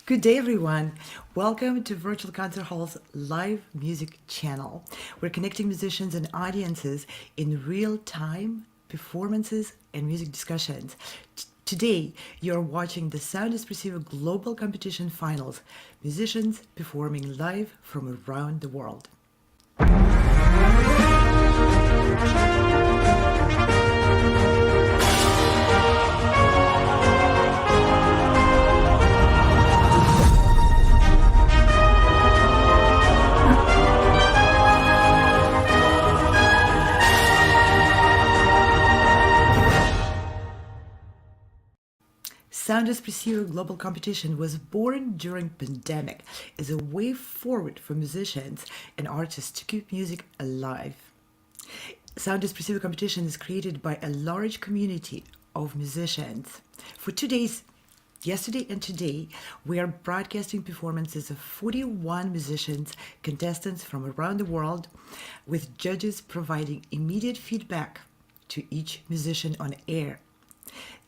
Good day, everyone. Welcome to Virtual Concert Hall's live music channel. We're connecting musicians and audiences in real-time performances and music discussions. Today, you're watching the Sound Espressivo Global Competition Finals, musicians performing live from around the world. Sound Espressivo Global Competition was born during pandemic as a way forward for musicians and artists to keep music alive. Sound Espressivo Competition is created by a large community of musicians. For 2 days, yesterday and today, we are broadcasting performances of 41 musicians, contestants from around the world, with judges providing immediate feedback to each musician on air.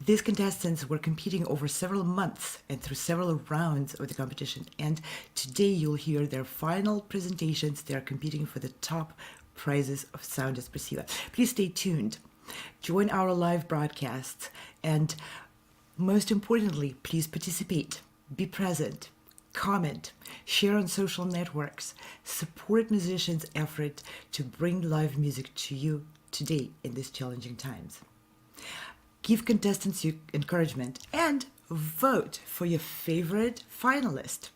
These contestants were competing over several months and through several rounds of the competition, and today you'll hear their final presentations. They are competing for the top prizes of Sound Espressivo. Please stay tuned. Join our live broadcasts, and most importantly, please participate, be present, comment, share on social networks, support musicians' effort to bring live music to you today in these challenging times. Give contestants your encouragement and vote for your favorite finalist.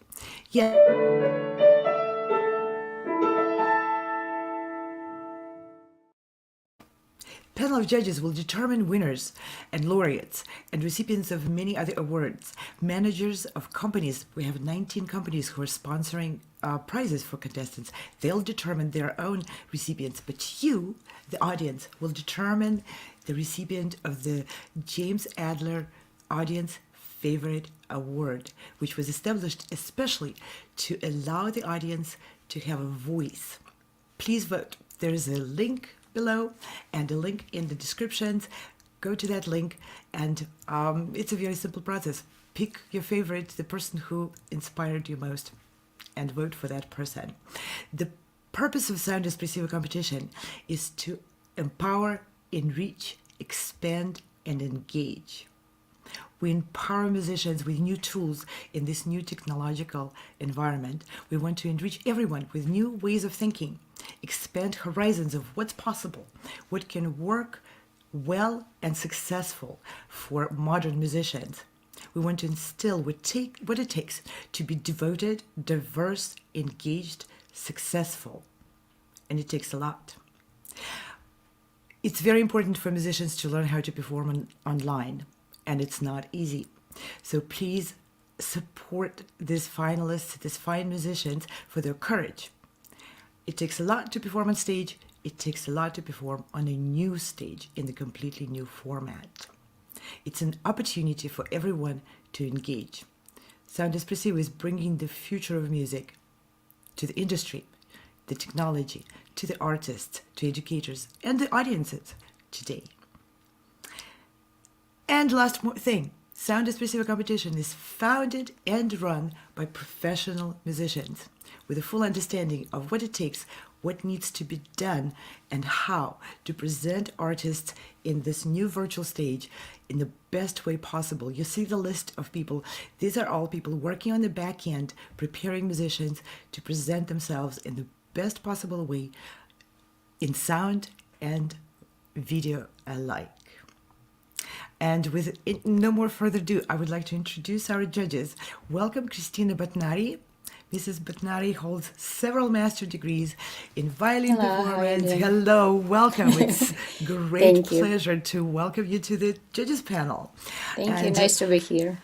Panel of judges will determine winners and laureates and recipients of many other awards. Managers of companies, we have 19 companies who are sponsoring prizes for contestants. They'll determine their own recipients, but you, the audience, will determine the recipient of the James Adler Audience Favorite Award, which was established especially to allow the audience to have a voice. Please vote. There's a link below and a link in the descriptions. Go to that link, and it's a very simple process. Pick your favorite, the person who inspired you most, and vote for that person. The purpose of Sound Espressivo competition is to empower, enrich, expand, and engage. We empower musicians with new tools in this new technological environment. We want to enrich everyone with new ways of thinking, expand horizons of what's possible, what can work well and successful for modern musicians. We want to instill what it takes to be devoted, diverse, engaged, successful. And it takes a lot. It's very important for musicians to learn how to perform online, and it's not easy. So please support these finalists, these fine musicians, for their courage. It takes a lot to perform on stage. It takes a lot to perform on a new stage in a completely new format. It's an opportunity for everyone to engage. Sound Espressivo is bringing the future of music to the industry, the technology, to the artists, to educators, and the audiences today. And last thing, Sound Espressivo competition is founded and run by professional musicians with a full understanding of what it takes, what needs to be done, and how to present artists in this new virtual stage in the best way possible. You see the list of people. These are all people working on the back end, preparing musicians to present themselves in the best possible way in sound and video alike. And with no more further ado, I would like to introduce our judges. Welcome, Cristina Botnari. Mrs. Botnari holds several master degrees in violin performance. Hello, welcome. It's great pleasure to welcome you to the judges panel. Thank you. Nice to be here.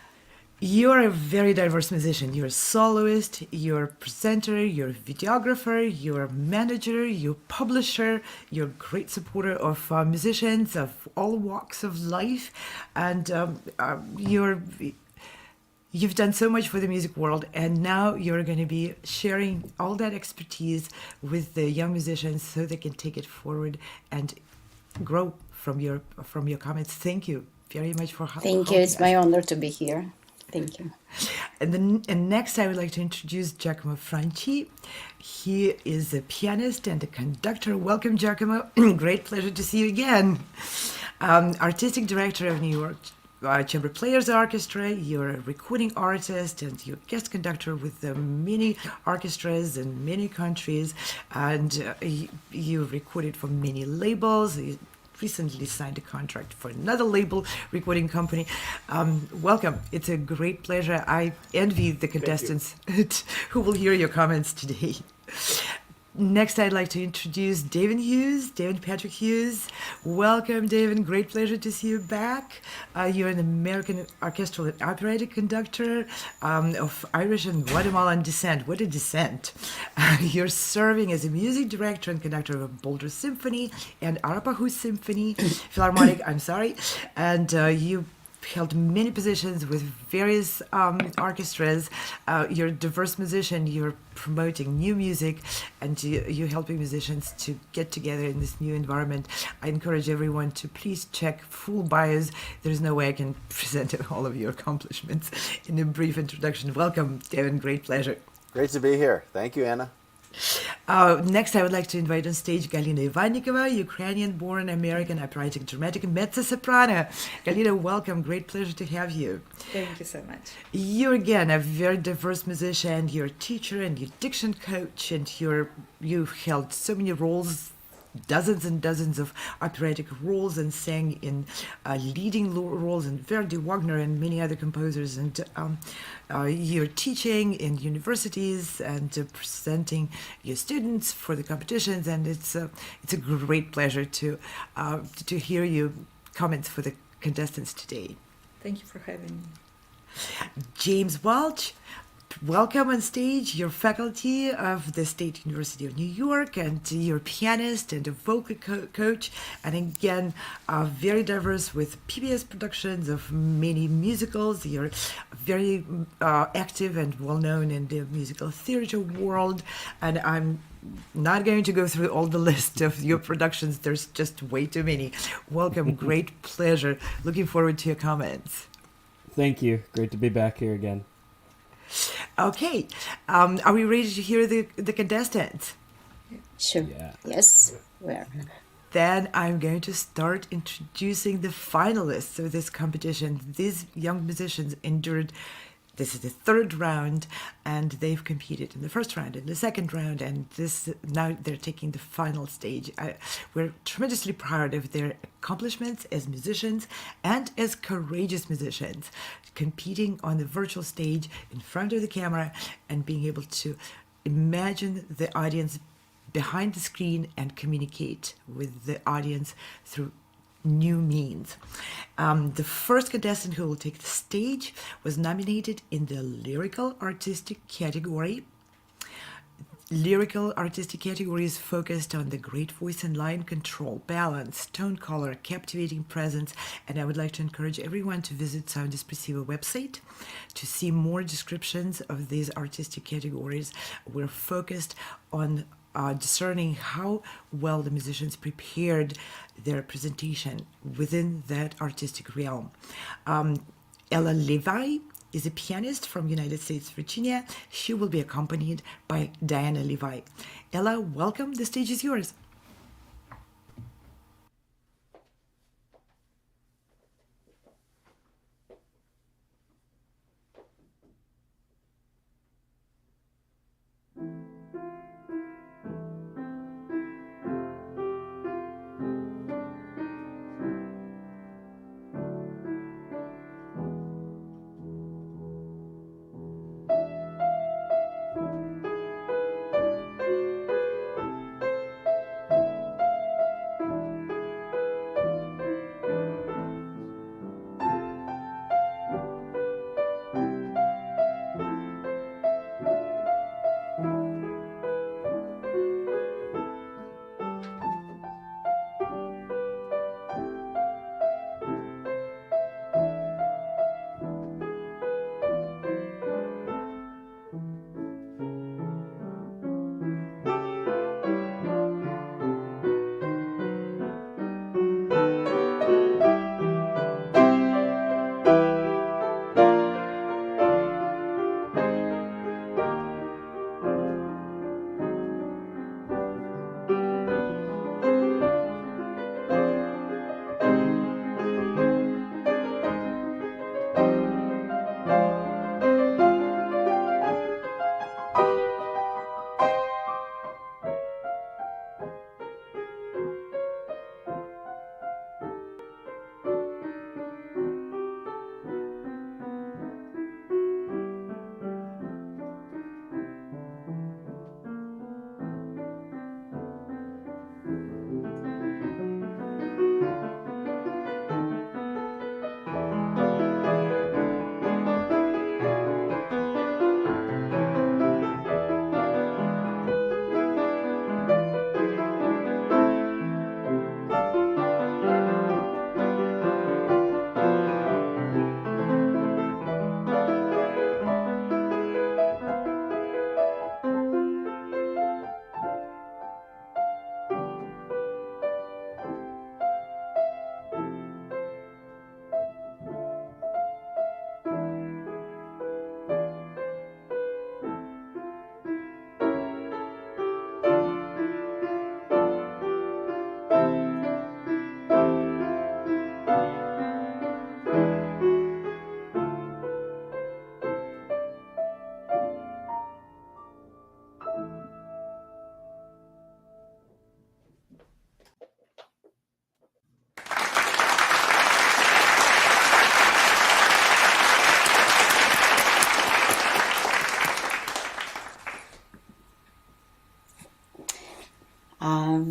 You're a very diverse musician. You're a soloist, you're a presenter, you're a videographer, you're a manager, you're a publisher, you're a great supporter of musicians of all walks of life, and you've done so much for the music world, and now you're going to be sharing all that expertise with the young musicians so they can take it forward and grow from your comments. Thank you very much for Thank you. It's my honor to be here. Thank you. And next, I would like to introduce Giacomo Franci. He is a pianist and a conductor. Welcome, Giacomo. Great pleasure to see you again. Artistic director of New York Chamber Players Orchestra. You're a recording artist and you're guest conductor with many orchestras in many countries. And you recorded for many labels. You recently signed a contract for another label recording company. Welcome. It's a great pleasure. I envy the contestants who will hear your comments today. Next, I'd like to introduce Devin Hughes, Devin Patrick Hughes. Welcome, Devin. Great pleasure to see you back. You're an American orchestral and operatic conductor of Irish and Guatemalan descent. What a descent. You're serving as a music director and conductor of Boulder Symphony and Arapahoe Symphony Philharmonic, I'm sorry. And you held many positions with various orchestras. You're a diverse musician. You're promoting new music, and you're helping musicians to get together in this new environment. I encourage everyone to please check full bios. There's no way I can present all of your accomplishments in a brief introduction. Welcome, Devin. Great pleasure. Great to be here. Thank you, Anna. Next, I would like to invite on stage Galina Ivannikova, Ukrainian-born American operatic dramatic mezzo-soprano. Galina, welcome. Great pleasure to have you. Thank you so much. You're, again, a very diverse musician. You're a teacher and you're a diction coach, and you've held so many roles, dozens and dozens of operatic roles, and sang in leading roles in Verdi, Wagner, and many other composers. And you're teaching in universities and presenting your students for the competitions. And it's a great pleasure to hear your comments for the contestants today. Thank you for having me. James Welch, welcome on stage. You're faculty of the State University of New York, and you're a pianist and a vocal coach, and again, very diverse with PBS productions of many musicals. You're very active and well-known in the musical theater world, and I'm not going to go through all the list of your productions. There's just way too many. Welcome. Great pleasure. Looking forward to your comments. Thank you. Great to be back here again. Okay, are we ready to hear the contestants? Sure. Yeah. Yes, we are. Then I'm going to start introducing the finalists of this competition. These young musicians endured, this is the third round, and they've competed in the first round, in the second round, and now they're taking the final stage. We're tremendously proud of their accomplishments as musicians and as courageous musicians, competing on the virtual stage in front of the camera and being able to imagine the audience behind the screen and communicate with the audience through new means. The first contestant who will take the stage was nominated in the Lyrical Artistic category. Lyrical Artistic category is focused on the great voice and line control, balance, tone color, captivating presence, and I would like to encourage everyone to visit Sound Espressivo website to see more descriptions of these artistic categories. We're focused on discerning how well the musicians prepared their presentation within that artistic realm. Ella Levy is a pianist from United States, Virginia. She will be accompanied by Diana Levy. Ella, welcome. The stage is yours.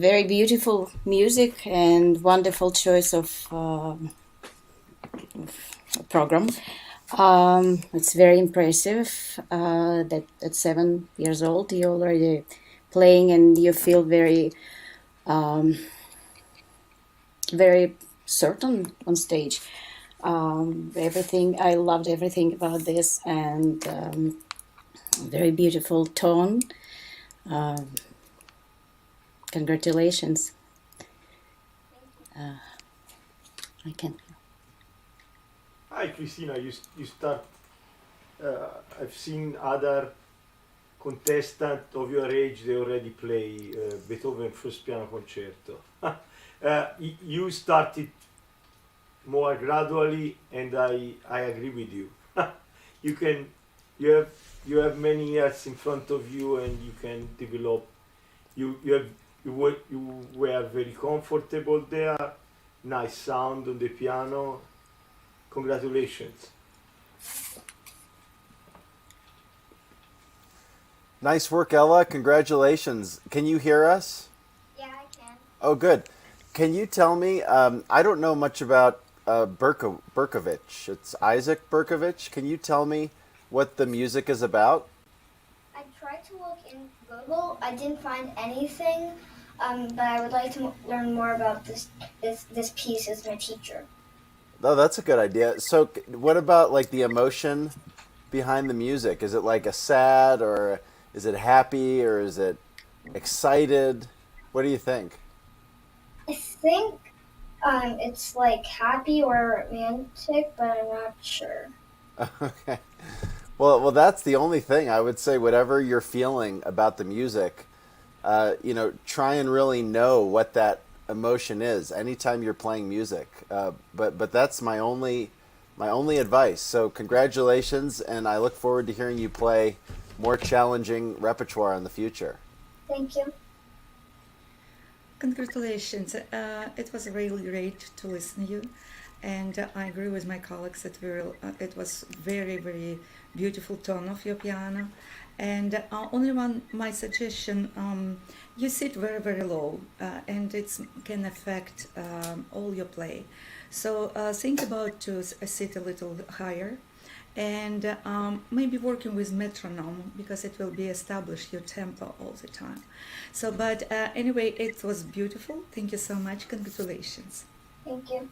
very beautiful music and wonderful choice of program. It's very impressive that at 7 years old you're already playing and you feel very certain on stage. I loved everything about this, and very beautiful tone. Congratulations. I can. Hi, Cristina. You start. I've seen other contestants of your age. They already play Beethoven First Piano Concerto. You started more gradually, and I agree with you. You have many years in front of you, and you can develop. You were very comfortable there. Nice sound on the piano. Congratulations. Nice work, Ella. Congratulations. Can you hear us? Yeah, I can. Oh, good. Can you tell me? I don't know much about Berkovich. It's Isaac Berkovich. Can you tell me what the music is about? I tried to look in Google. I didn't find anything, but I would like to learn more about this piece as my teacher. Oh, that's a good idea. So, what about like the emotion behind the music? Is it like a sad, or is it happy, or is it excited? What do you think? I think it's like happy or romantic, but I'm not sure. Okay. Well, that's the only thing I would say. Whatever you're feeling about the music, try and really know what that emotion is anytime you're playing music. But that's my only advice. So congratulations, and I look forward to hearing you play more challenging repertoire in the future. Thank you. Congratulations. It was really great to listen to you. And I agree with my colleagues that it was very, very beautiful tone of your piano. And only my suggestion, you sit very, very low, and it can affect all your play. So think about to sit a little higher, and maybe working with metronome, because it will be establish your tempo all the time. So, but anyway, it was beautiful. Thank you so much. Congratulations. Thank you.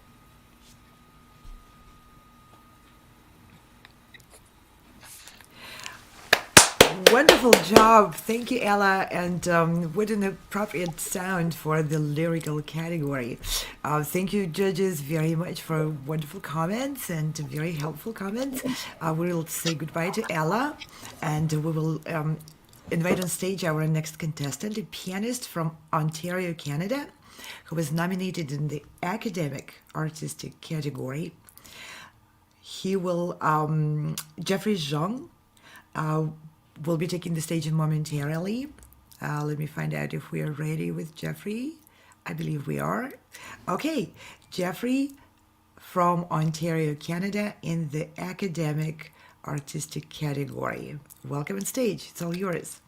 Wonderful job. Thank you, Ella. And what an appropriate sound for the lyrical category. Thank you, judges, very much for wonderful comments and very helpful comments. We will say goodbye to Ella, and we will invite on stage our next contestant, a pianist from Ontario, Canada, who was nominated in the academic artistic category. He will, Jeffrey Zhang, will be taking the stage momentarily. Let me find out if we are ready with Jeffrey. I believe we are. Okay, Jeffrey from Ontario, Canada, in the academic artistic category. Welcome on stage. It's all yours.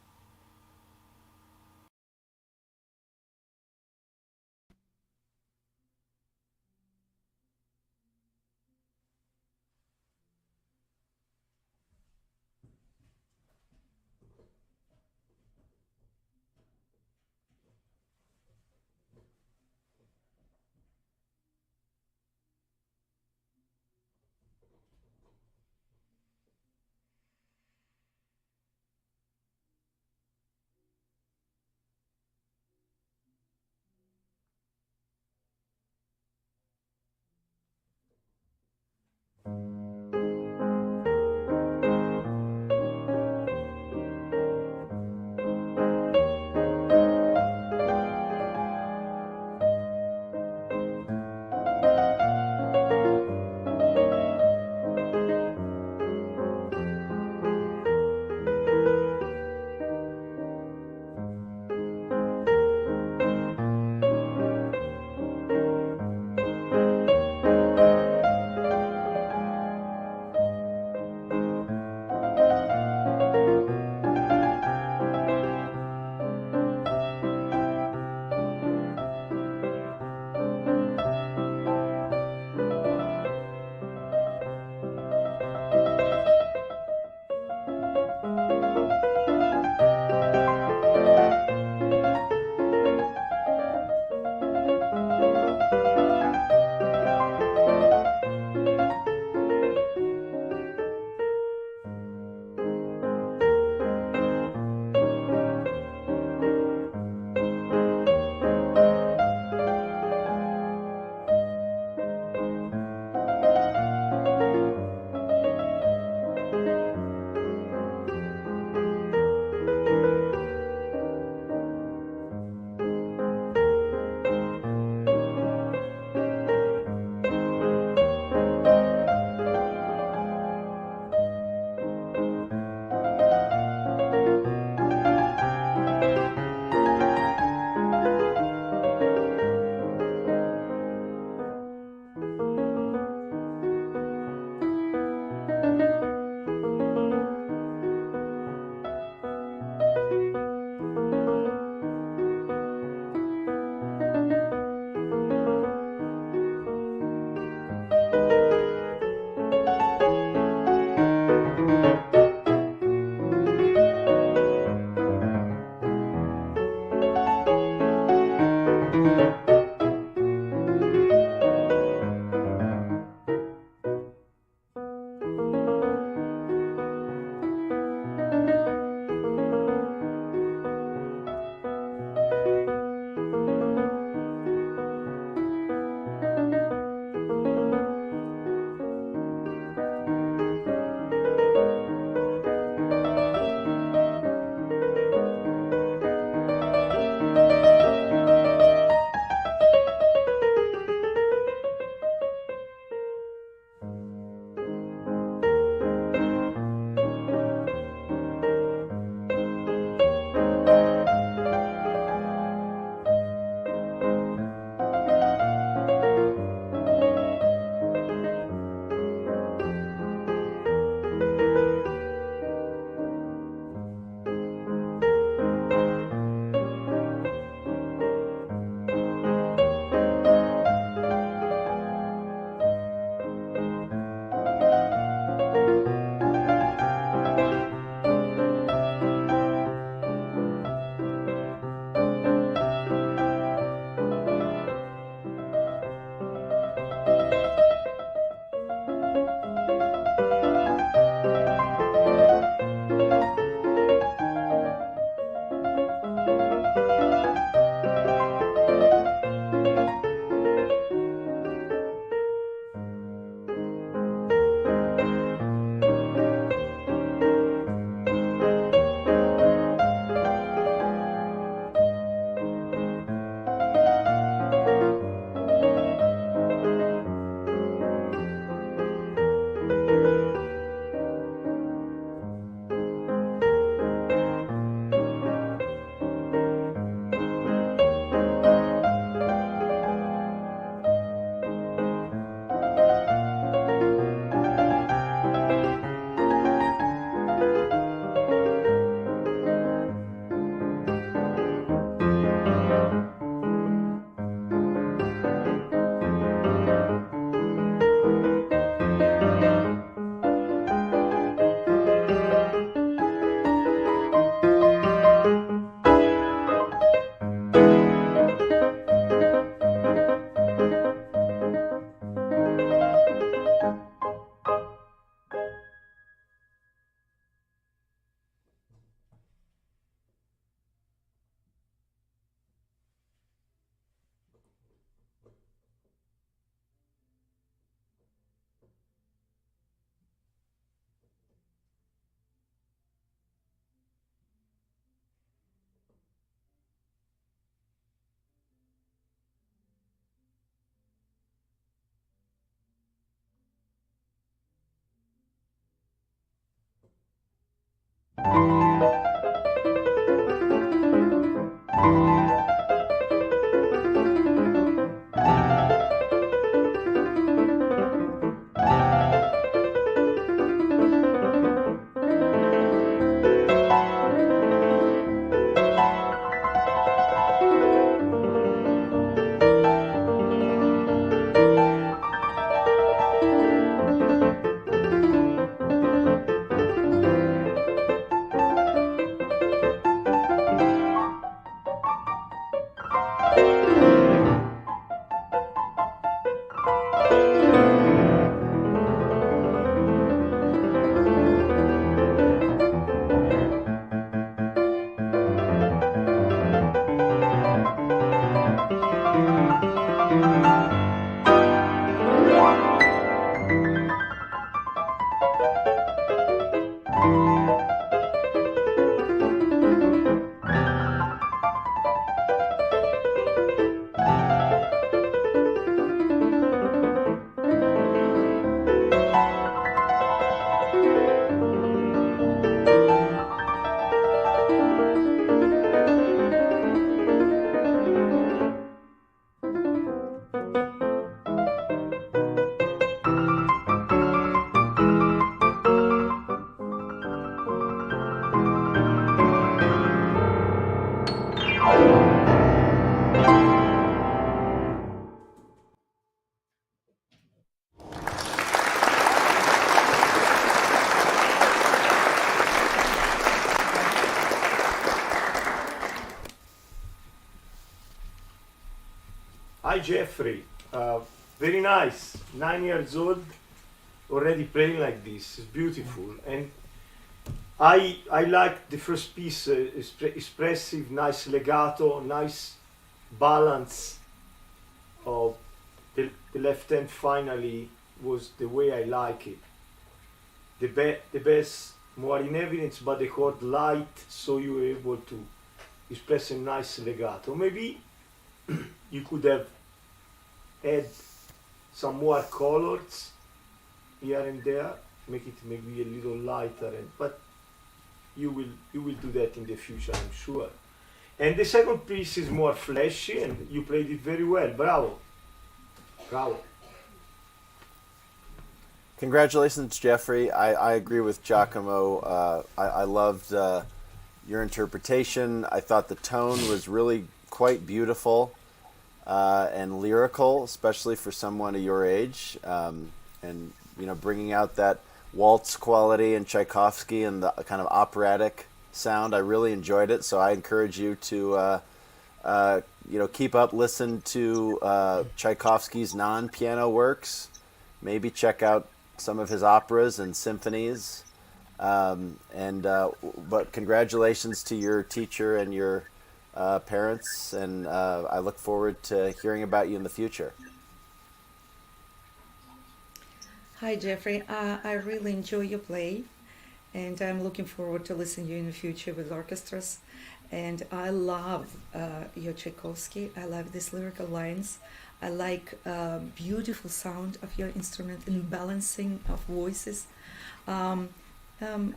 Hi Jeffrey, very nice. 9 years old, already playing like this. It's beautiful, and I like the first piece. Expressive, nice legato, nice balance of the left hand. Finally, was the way I like it. The bass more in evidence, but the chord light, so you were able to express a nice legato. Maybe you could have add some more colors here and there, make it maybe a little lighter, but you will do that in the future, I'm sure. And the second piece is more flashy, and you played it very well. Bravo. Congratulations, Jeffrey. I agree with Giacomo. I loved your interpretation. I thought the tone was really quite beautiful and lyrical, especially for someone of your age. And, bringing out that waltz quality and Tchaikovsky and the kind of operatic sound. I really enjoyed it. So I encourage you to, keep up, listen to Tchaikovsky's non-piano works. Maybe check out some of his operas and symphonies. But congratulations to your teacher and your parents, and I look forward to hearing about you in the future. Hi Jeffrey, I really enjoy your play, and I'm looking forward to listening to you in the future with orchestras. And I love your Tchaikovsky. I love these lyrical lines. I like beautiful sound of your instrument and balancing of voices. A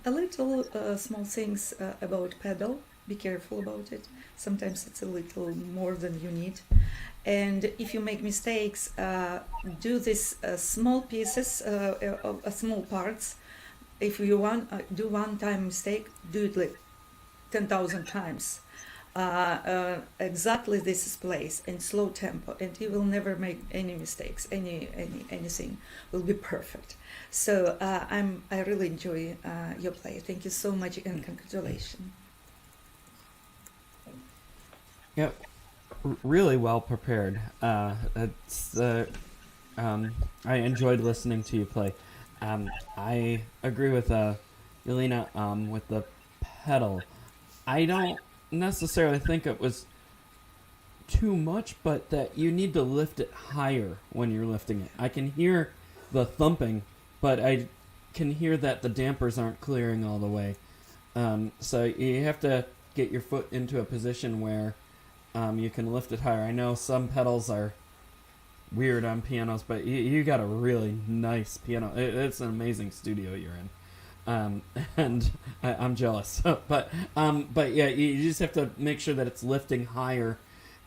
little small things about pedal. Be careful about it. Sometimes it's a little more than you need. And if you make mistakes, do these small pieces, small parts. If you do one time mistake, do it like 10,000 times. Exactly this is place in slow tempo, and you will never make any mistakes. Anything will be perfect. So I really enjoy your play. Thank you so much, and congratulations. Yep, really well prepared. I enjoyed listening to you play. I agree with Galina with the pedal. I don't necessarily think it was too much, but that you need to lift it higher when you're lifting it. I can hear the thumping, but I can hear that the dampers aren't clearing all the way. So you have to get your foot into a position where you can lift it higher. I know some pedals are weird on pianos, but you got a really nice piano. It's an amazing studio you're in. And I'm jealous, but yeah, you just have to make sure that it's lifting higher,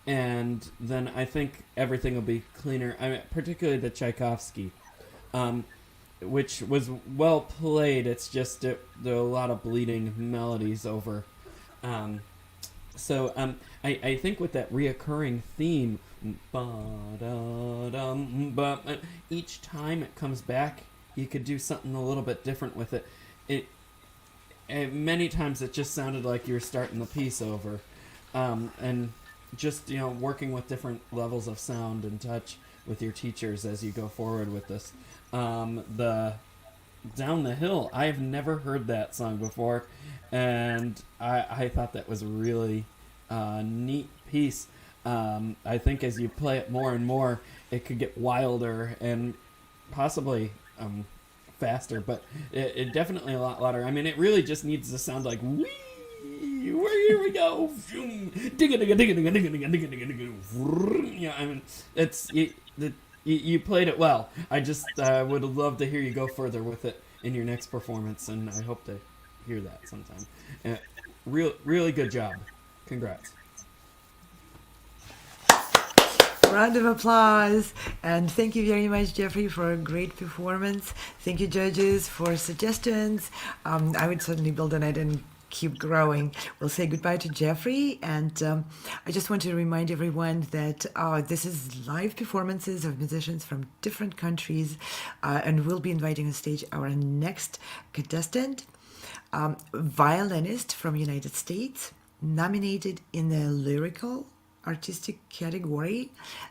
and then I think everything will be cleaner. I mean, particularly the Tchaikovsky, which was well played. It's just there are a lot of bleeding melodies over. I think with that reoccurring theme, each time it comes back, you could do something a little bit different with it. Many times it just sounded like you were starting the piece over, and just working with different levels of sound and touch with your teachers as you go forward with this. The Down the Hill, I've never heard that song before, and I thought that was a really neat piece. I think as you play it more and more, it could get wilder and possibly faster, but it definitely a lot louder. I mean, it really just needs to sound like wee. Here we go. Yeah, I mean, you played it well. I just would love to hear you go further with it in your next performance, and I hope to hear that sometime. Really good job. Congrats. Round of applause. And thank you very much, Jeffrey, for a great performance. Thank you, judges, for suggestions. I would certainly build on it and keep growing. We'll say goodbye to Jeffrey. And I just want to remind everyone that this is live performances of musicians from different countries. And we'll be inviting on stage our next contestant, violinist from United States, nominated in the Lyrical artistic category.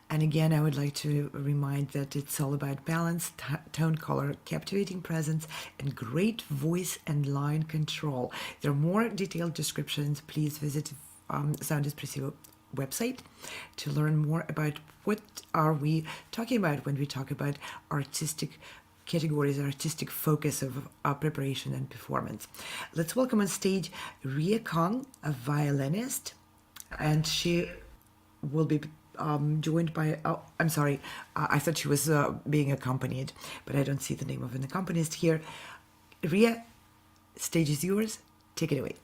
And again, I would like to remind that it's all about balance, tone, color, captivating presence, and great voice and line control. There are more detailed descriptions. Please visit Sound Espresso website to learn more about what are we talking about when we talk about artistic categories, artistic focus of our preparation and performance. Let's welcome on stage Ria Kang, a violinist, and she will be joined by, I'm sorry, I thought she was being accompanied, but I don't see the name of an accompanist here. Ria, stage is yours. Take it away.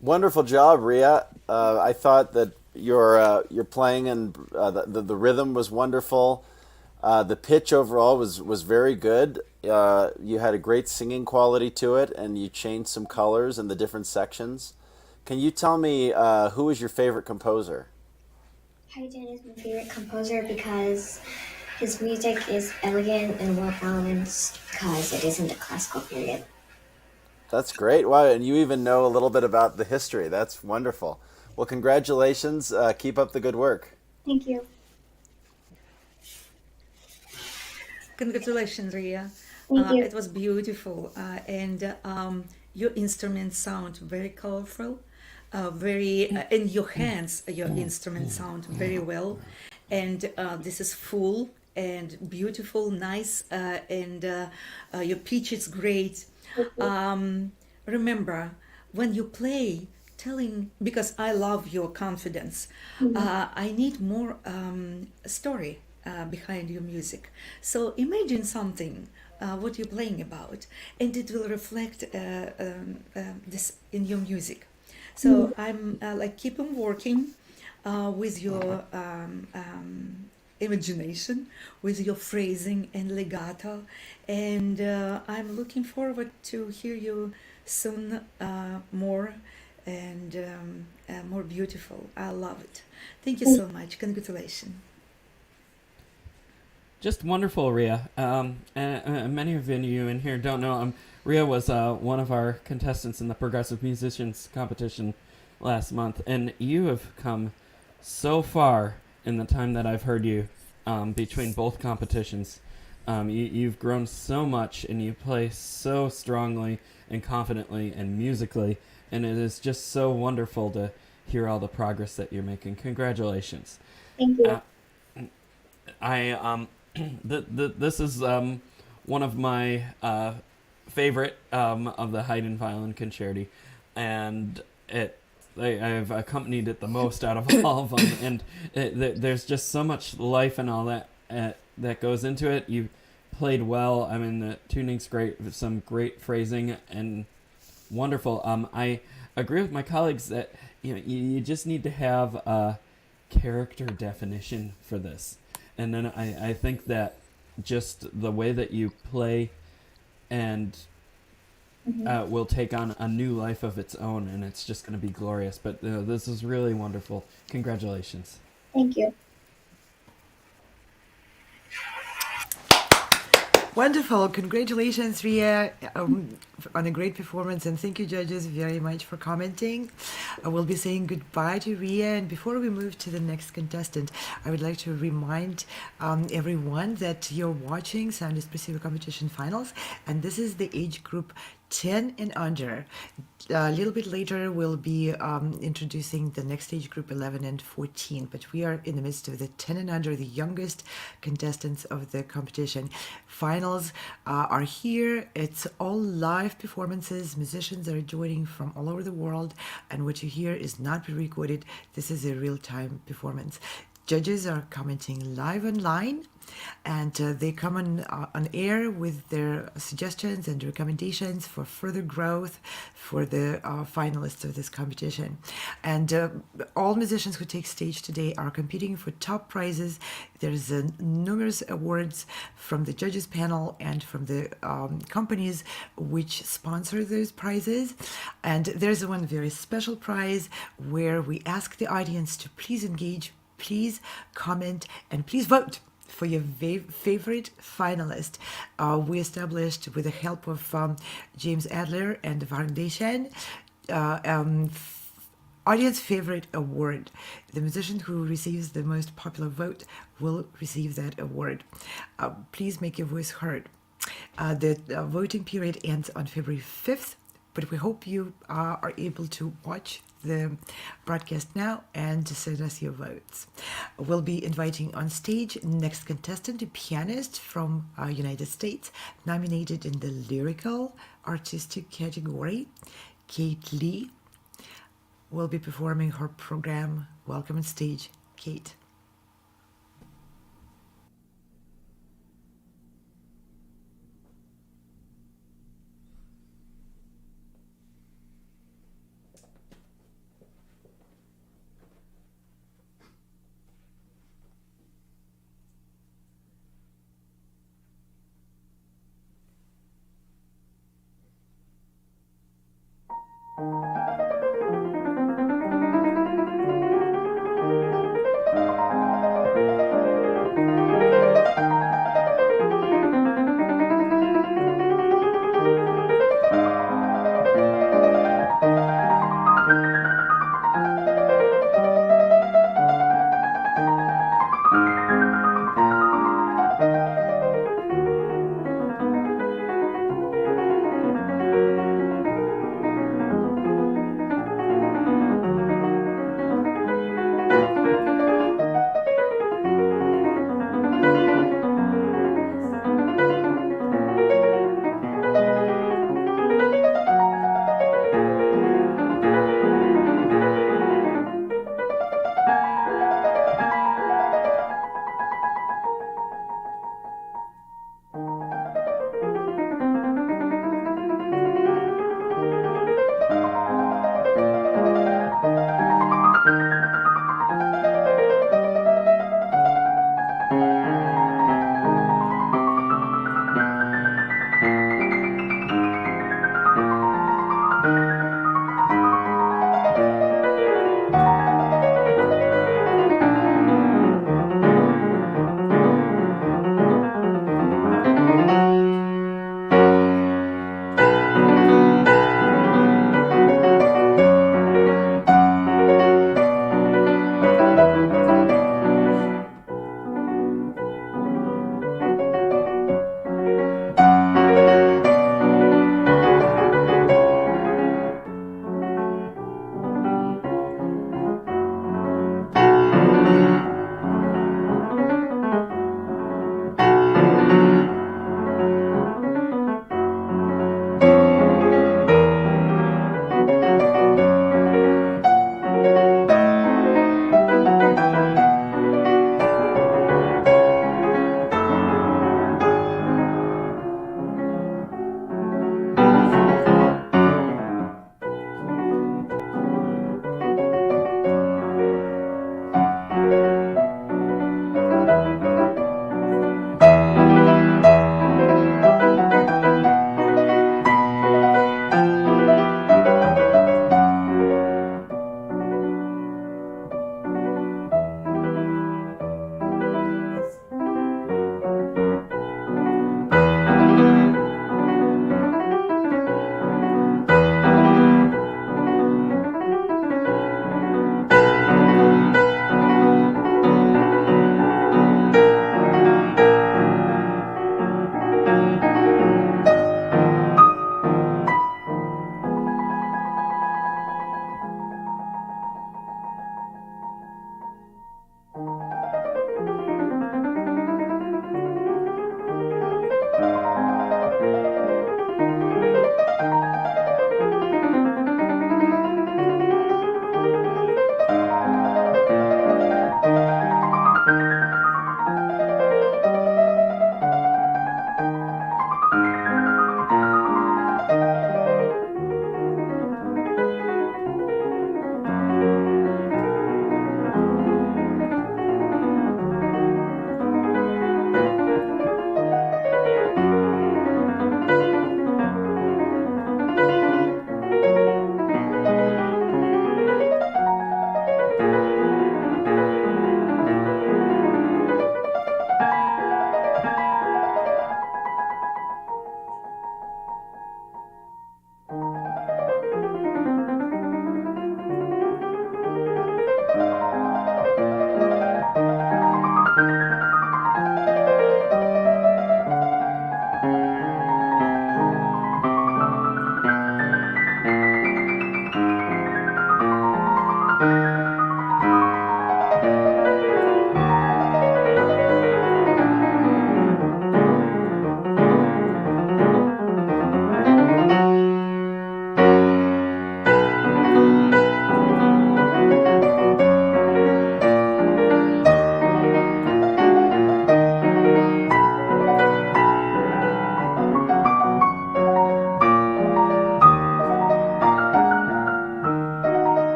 Wonderful job, Ria. I thought that your playing and the rhythm was wonderful. The pitch overall was very good. You had a great singing quality to it, and you changed some colors in the different sections. Can you tell me who is your favorite composer? Haydn is my favorite composer because his music is elegant and well balanced because it is in the classical period. That's great. Wow, and you even know a little bit about the history. That's wonderful. Well, congratulations. Keep up the good work. Thank you. Congratulations, Ria. Thank you. It was beautiful, and your instruments sound very colorful. Very in your hands, your instruments sound very well, and this is full and beautiful, nice, and your pitch is great. Remember, when you play, telling, because I love your confidence, I need more story behind your music. So imagine something, what you're playing about, and it will reflect this in your music. So I'm like keep on working with your imagination, with your phrasing and legato, and I'm looking forward to hear you soon more and more beautiful. I love it. Thank you so much. Congratulations. Just wonderful, Ria. And many of you in here don't know. Ria was one of our contestants in the Progressive Musicians competition last month, and you have come so far in the time that I've heard you between both competitions. You've grown so much, and you play so strongly and confidently and musically, and it is just so wonderful to hear all the progress that you're making. Congratulations. Thank you. This is one of my favorite of the Haydn violin concerti, and I've accompanied it the most out of all of them, and there's just so much life and all that that goes into it. You played well. I mean, the tuning's great, some great phrasing, and wonderful. I agree with my colleagues that you just need to have a character definition for this, and then I think that just the way that you play and will take on a new life of its own, and it's just going to be glorious. But this is really wonderful. Congratulations. Thank you. Wonderful. Congratulations, Ria, on a great performance. And thank you, judges, very much for commenting. I will be saying goodbye to Ria. And before we move to the next contestant, I would like to remind everyone that you're watching Sound Espressivo Competition Finals. And this is the age group 10 and under. A little bit later, we'll be introducing the next age group 11 and 14, but we are in the midst of the 10 and under, the youngest contestants of the competition. Finals are here. It's all live performances. Musicians are joining from all over the world, and what you hear is not pre-recorded. This is a real-time performance. Judges are commenting live online, and they come on air with their suggestions and recommendations for further growth for the finalists of this competition. And all musicians who take stage today are competing for top prizes. There's numerous awards from the judges panel and from the companies which sponsor those prizes. And there's one very special prize where we ask the audience to please engage, please comment, and please vote for your favorite finalist. We established, with the help of James Adler and the foundation, audience favorite award. The musician who receives the most popular vote will receive that award. Please make your voice heard. The voting period ends on February 5th, but we hope you are able to watch the broadcast now and to send us your votes. We'll be inviting on stage next contestant, a pianist from United States, nominated in the Lyrical artistic category. Kate Lee will be performing her program. Welcome on stage, Kate.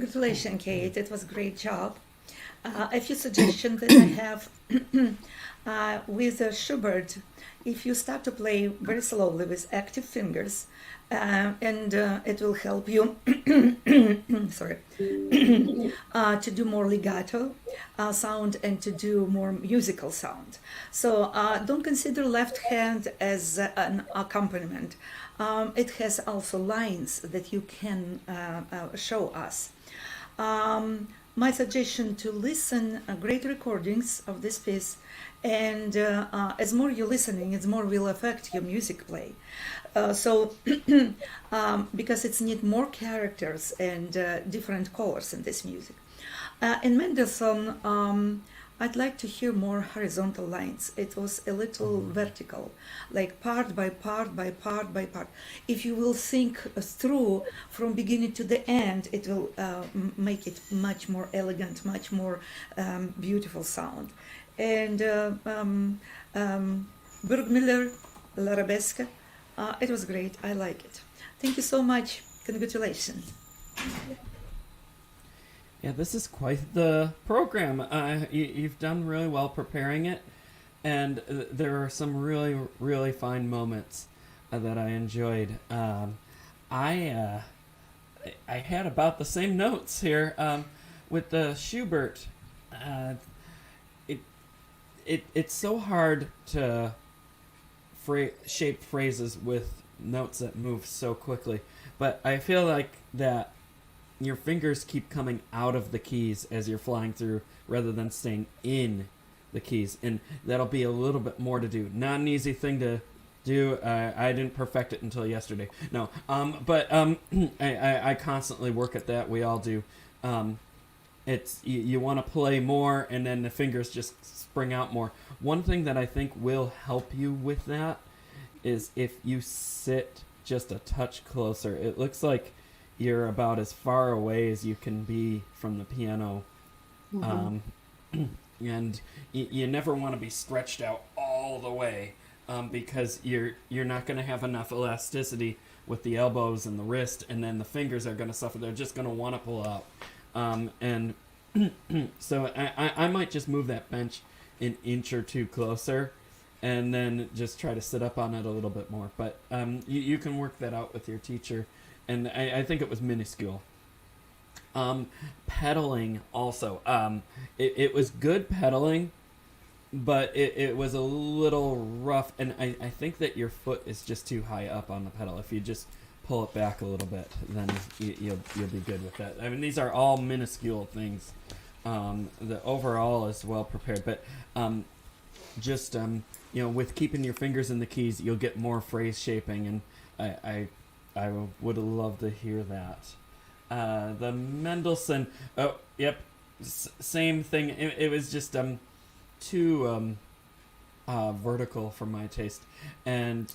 Congratulations, Kate. It was a great job. A few suggestions that I have with Schubert. If you start to play very slowly with active fingers, and it will help you sorry to do more legato sound and to do more musical sound. So don't consider left hand as an accompaniment. It has also lines that you can show us. My suggestion to listen great recordings of this piece, and as more you're listening, it's more will affect your music play. Because it's need more characters and different colors in this music. In Mendelssohn, I'd like to hear more horizontal lines. It was a little vertical, like part by part by part by part. If you will think through from beginning to the end, it will make it much more elegant, much more beautiful sound. And Burgmüller, Arabesque, it was great. I like it. Thank you so much. Congratulations. Yeah, this is quite the program. You've done really well preparing it, and there are some really, really fine moments that I enjoyed. I had about the same notes here with the Schubert. It's so hard to shape phrases with notes that move so quickly, but I feel like that your fingers keep coming out of the keys as you're flying through rather than staying in the keys, and that'll be a little bit more to do. Not an easy thing to do. I didn't perfect it until yesterday. No, but I constantly work at that. We all do. It's you want to play more, and then the fingers just spring out more. One thing that I think will help you with that is if you sit just a touch closer. It looks like you're about as far away as you can be from the piano. And you never want to be stretched out all the way because you're not going to have enough elasticity with the elbows and the wrist, and then the fingers are going to suffer. They're just going to want to pull out. And so I might just move that bench an inch or two closer and then just try to sit up on it a little bit more. But you can work that out with your teacher. And I think it was minuscule. Pedaling also. It was good pedaling, but it was a little rough. And I think that your foot is just too high up on the pedal. If you just pull it back a little bit, then you'll be good with that. I mean, these are all minuscule things. The overall is well prepared. But just, with keeping your fingers in the keys, you'll get more phrase shaping. And I would love to hear that. The Mendelssohn, oh, yep, same thing. It was just too vertical for my taste, and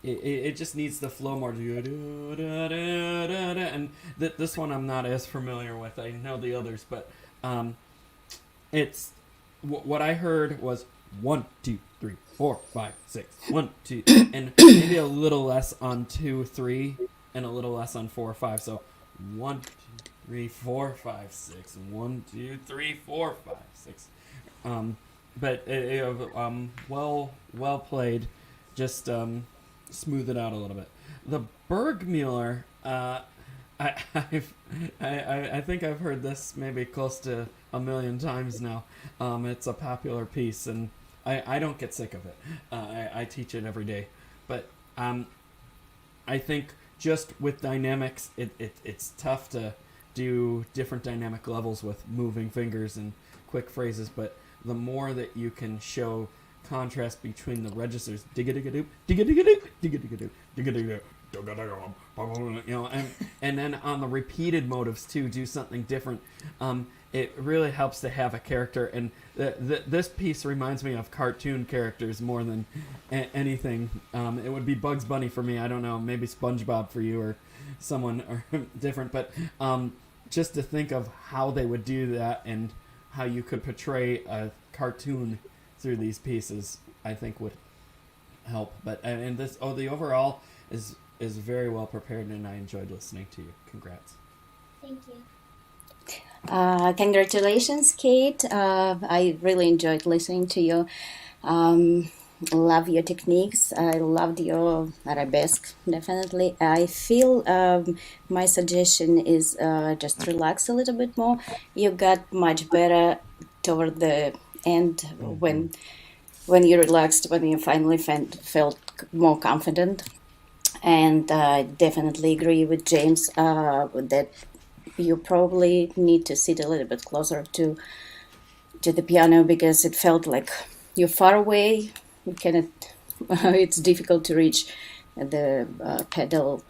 it just needs to flow more. And this one I'm not as familiar with. I know the others, but it's what I heard was 1, 2, 3, 4, 5, 6, 1, 2, and maybe a little less on 2, 3, and a little less on 4, 5. So 1, 2, 3, 4, 5, 6, 1, 2, 3, 4, 5, 6. But well played. Just smooth it out a little bit. The Burgmüller, I think I've heard this maybe close to 1 million times now. It's a popular piece, and I don't get sick of it. I teach it every day. But I think just with dynamics, it's tough to do different dynamic levels with moving fingers and quick phrases. But the more that you can show contrast between the registers, digga-digga-doop, digga-digga-doop, digga-digga-doop, digga-digga-doop, and then on the repeated motives too, do something different. It really helps to have a character, and this piece reminds me of cartoon characters more than anything. It would be Bugs Bunny for me. I don't know, maybe SpongeBob for you or someone or different. But just to think of how they would do that and how you could portray a cartoon through these pieces, I think would help. But the overall is very well prepared, and I enjoyed listening to you. Congrats. Thank you. Congratulations, Kate. I really enjoyed listening to you. Um, love your techniques. I loved your arabesque, definitely. I feel my suggestion is just relax a little bit more. You got much better toward the end when you relaxed, when you finally felt more confident. And I definitely agree with James that you probably need to sit a little bit closer to the piano because it felt like you're far away. You cannot. It's difficult to reach the pedal.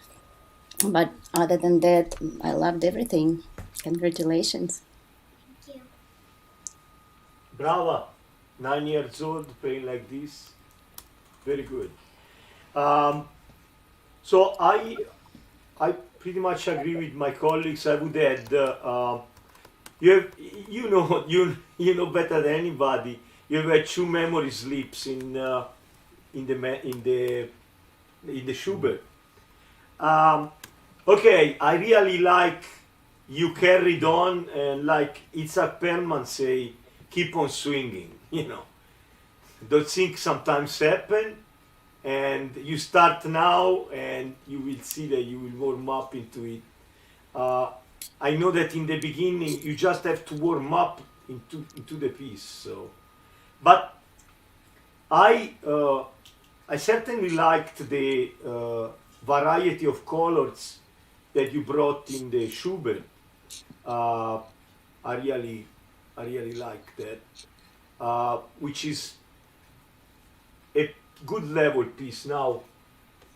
But other than that, I loved everything. Congratulations. Thank you. Brava, 9 years old, playing like this, very good. Um, so I pretty much agree with my colleagues. I would add, you have, you know, you know better than anybody. You have had two memory slips in the Schubert. Okay, I really like you carried on, and like Itzhak Perlman say, keep on swinging. You know, those things sometimes happen, and you start now, and you will see that you will warm up into it. I know that in the beginning you just have to warm up into the piece. So, but I certainly liked the variety of colors that you brought in the Schubert. I really like that, which is a good level piece. Now,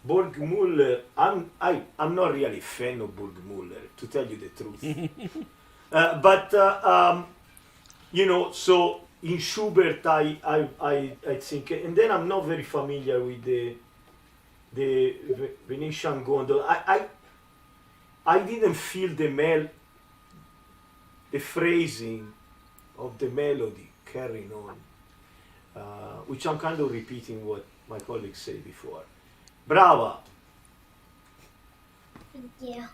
Burgmüller, I'm not really a fan of Burgmüller, to tell you the truth. But you know, so in Schubert, I think, and then I'm not very familiar with the Venetian Gondola. I didn't feel the phrasing of the melody carrying on, which I'm kind of repeating what my colleagues said before. Brava! Thank you.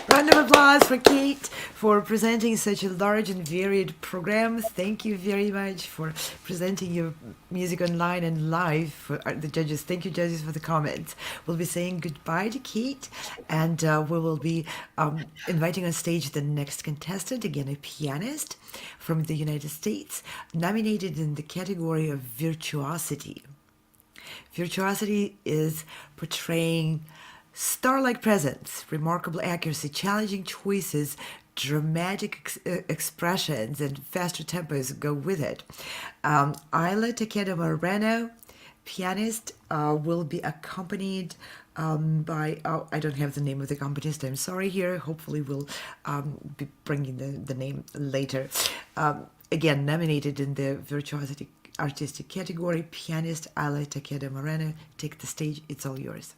Round of applause for Kate for presenting such a large and varied program. Thank you very much for presenting your music online and live for the judges. Thank you, judges, for the comments. We'll be saying goodbye to Kate, and we will be inviting on stage the next contestant, again a pianist from the United States, nominated in the category of virtuosity. Virtuosity is portraying star-like presence, remarkable accuracy, challenging choices, dramatic expressions, and faster tempos go with it. Ayla Takeda Moreno, pianist, will be accompanied by, I don't have the name of the accompanist, I'm sorry here, hopefully we'll be bringing the name later. Again, nominated in the virtuosity artistic category, pianist Ayla Takeda Moreno. Take the stage, it's all yours.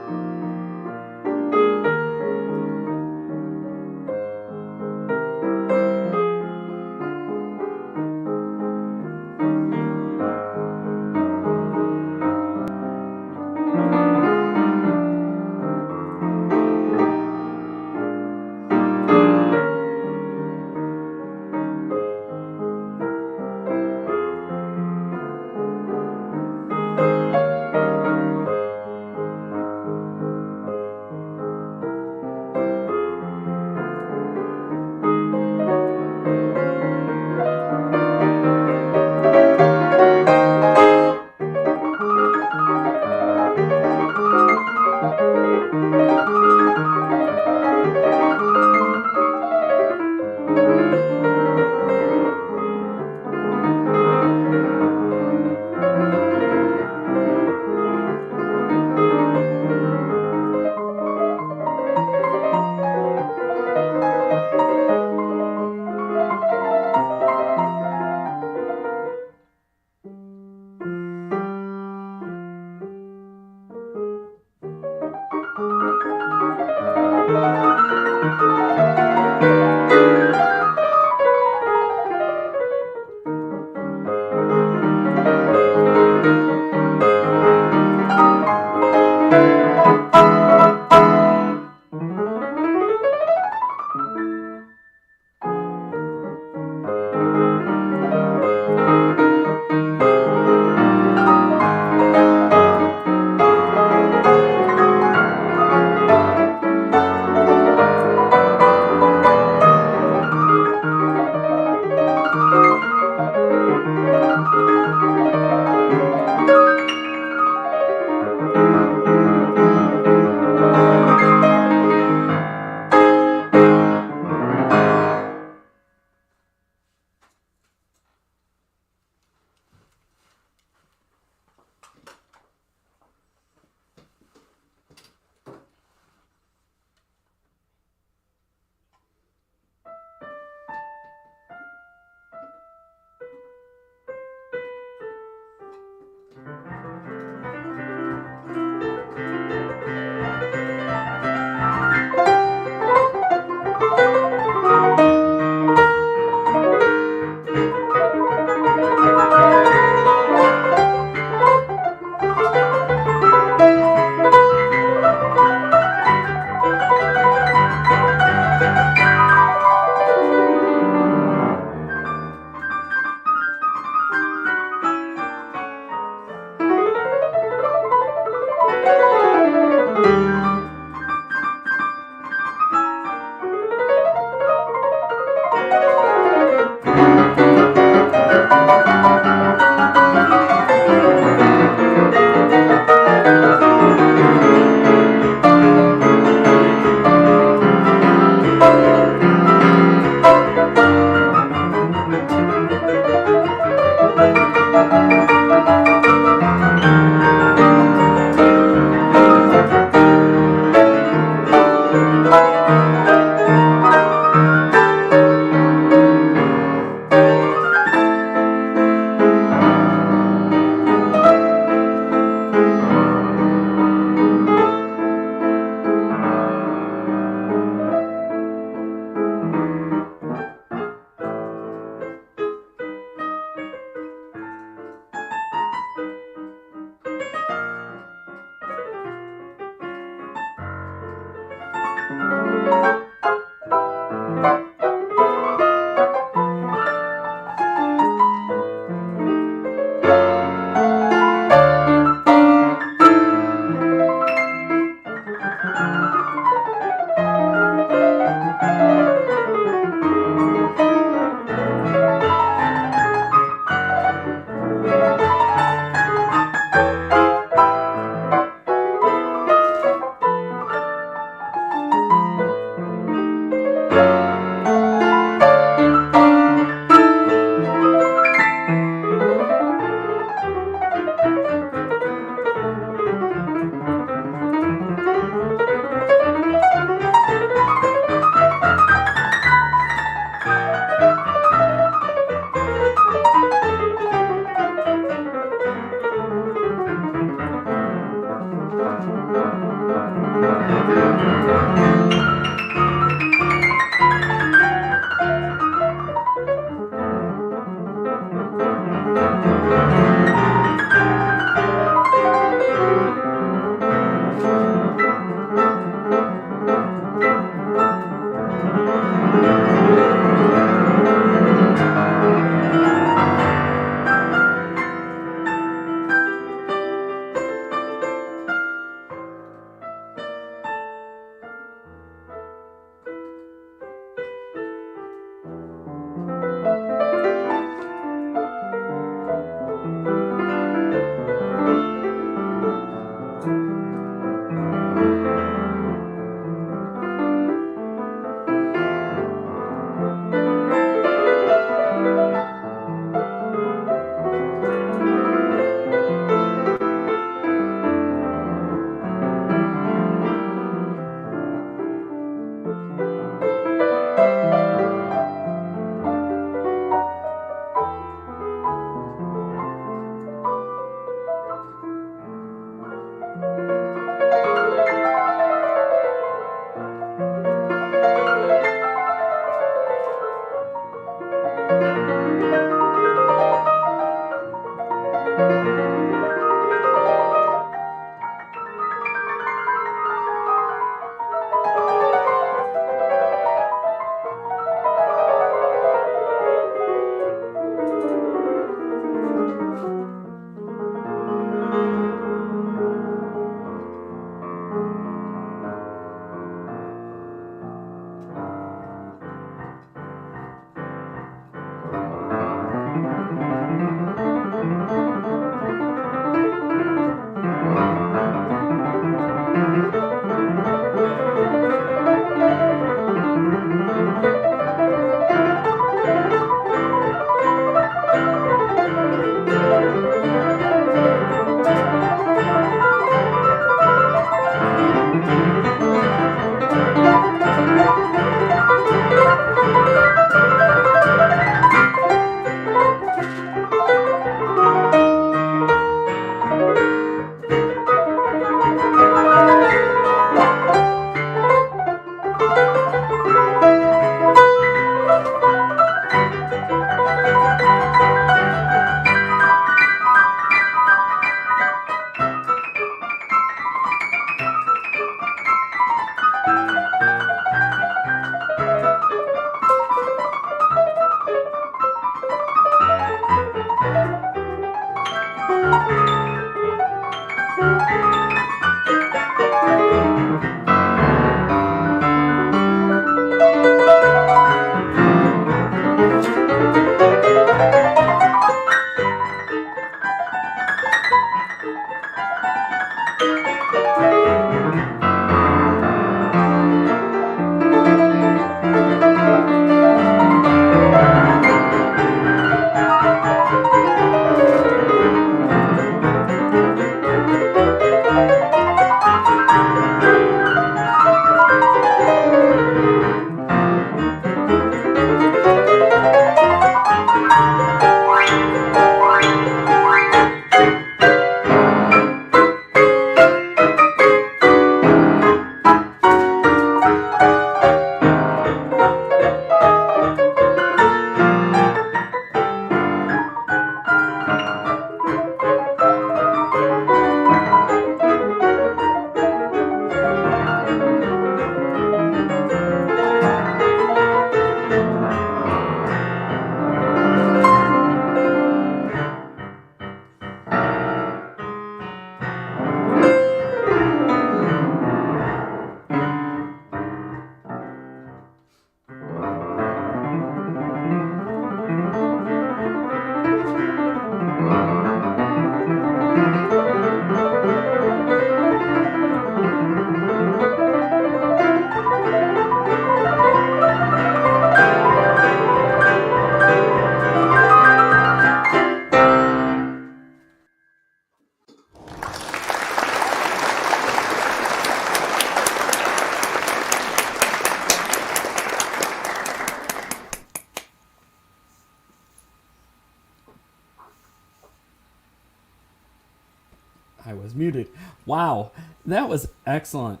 I was muted. Wow, that was excellent.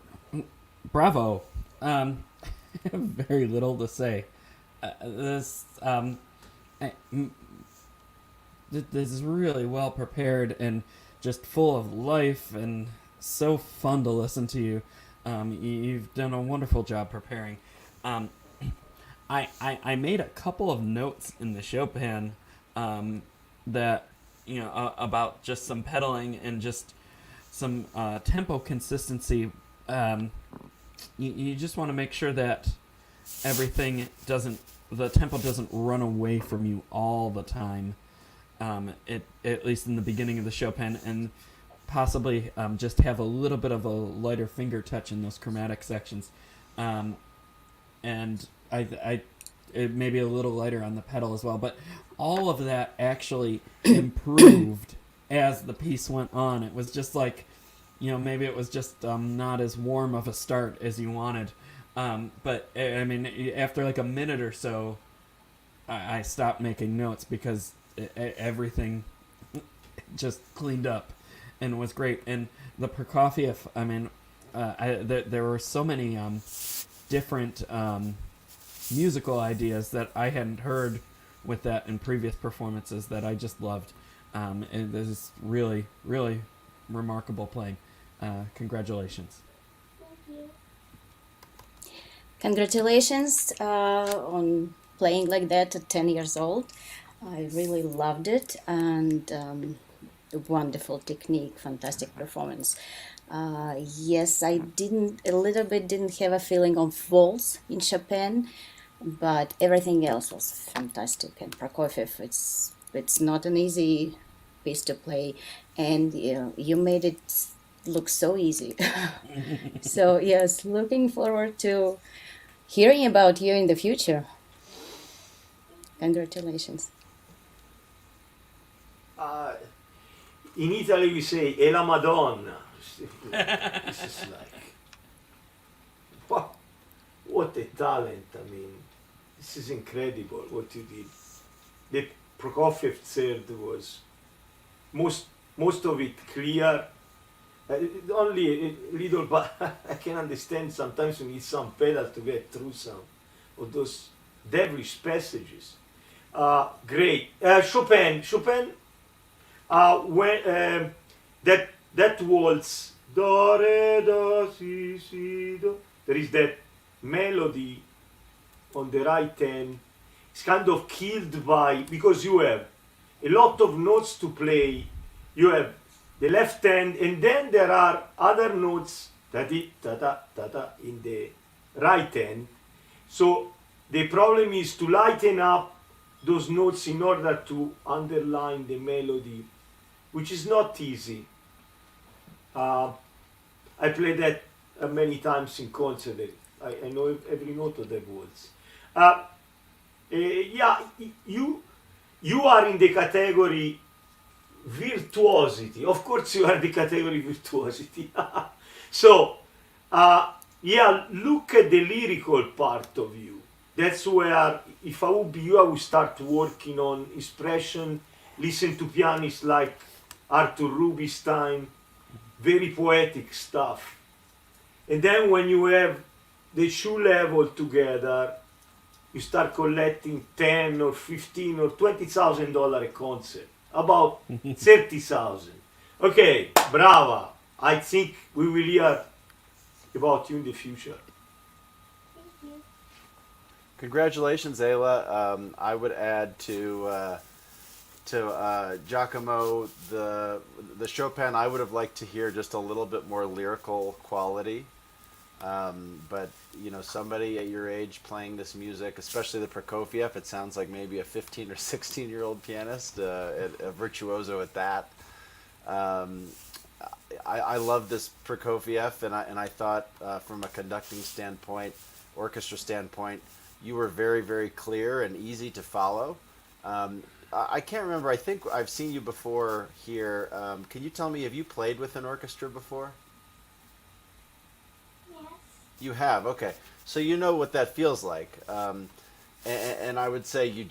Bravo. Very little to say. This is really well prepared and just full of life and so fun to listen to you. You've done a wonderful job preparing. I made a couple of notes in the Chopin that, about just some pedaling and just some tempo consistency. You just want to make sure that the tempo doesn't run away from you all the time. At least in the beginning of the Chopin, and possibly just have a little bit of a lighter finger touch in those chromatic sections, and it may be a little lighter on the pedal as well. But all of that actually improved as the piece went on. It was just like, maybe it was just not as warm of a start as you wanted. But I mean, after like a minute or so, I stopped making notes because everything just cleaned up and was great. And the Prokofiev, I mean, there were so many different musical ideas that I hadn't heard with that in previous performances that I just loved. And this is really, really remarkable playing. Congratulations. Congratulations on playing like that at 10 years old. I really loved it, and wonderful technique, fantastic performance. Yes, I didn't have a feeling of waltz in Chopin, but everything else was fantastic. And Prokofiev, it's not an easy piece to play, and you made it look so easy. So yes, looking forward to hearing about you in the future. Congratulations. In Italy we say "E la Madonna." This is like, wow, what a talent! I mean, this is incredible what you did. The Prokofiev third was most of it clear. Only a little, but I can understand sometimes you need some pedal to get through some of those devilish passages. Great. Chopin. When that waltz, do re do si si do. There is that melody on the right hand. It's kind of killed because you have a lot of notes to play. You have the left hand, and then there are other notes ta-di, ta-ta, ta-ta in the right hand. So the problem is to lighten up those notes in order to underline the melody, which is not easy. I played that many times in concert. I know every note of that waltz. Yeah, you are in the category virtuosity. Of course you are the category virtuosity. So, yeah, look at the lyrical part of you. That's where, if I would be you, I would start working on expression, listen to pianists like Arthur Rubinstein, very poetic stuff. And then when you have the two levels together, you start collecting 10 or 15 or $20,000 a concert. About 30,000. Okay, brava. I think we will hear about you in the future. Thank you. Congratulations, Ayla. I would add to Giacomo the Chopin. I would have liked to hear just a little bit more lyrical quality. But somebody at your age playing this music, especially the Prokofiev, it sounds like maybe a 15 or 16-year-old pianist, a virtuoso at that. I love this Prokofiev, and I thought from a conducting standpoint, orchestra standpoint, you were very, very clear and easy to follow. I can't remember. I think I've seen you before here. Can you tell me, have you played with an orchestra before? Yes. You have, okay. So you know what that feels like. And I would say you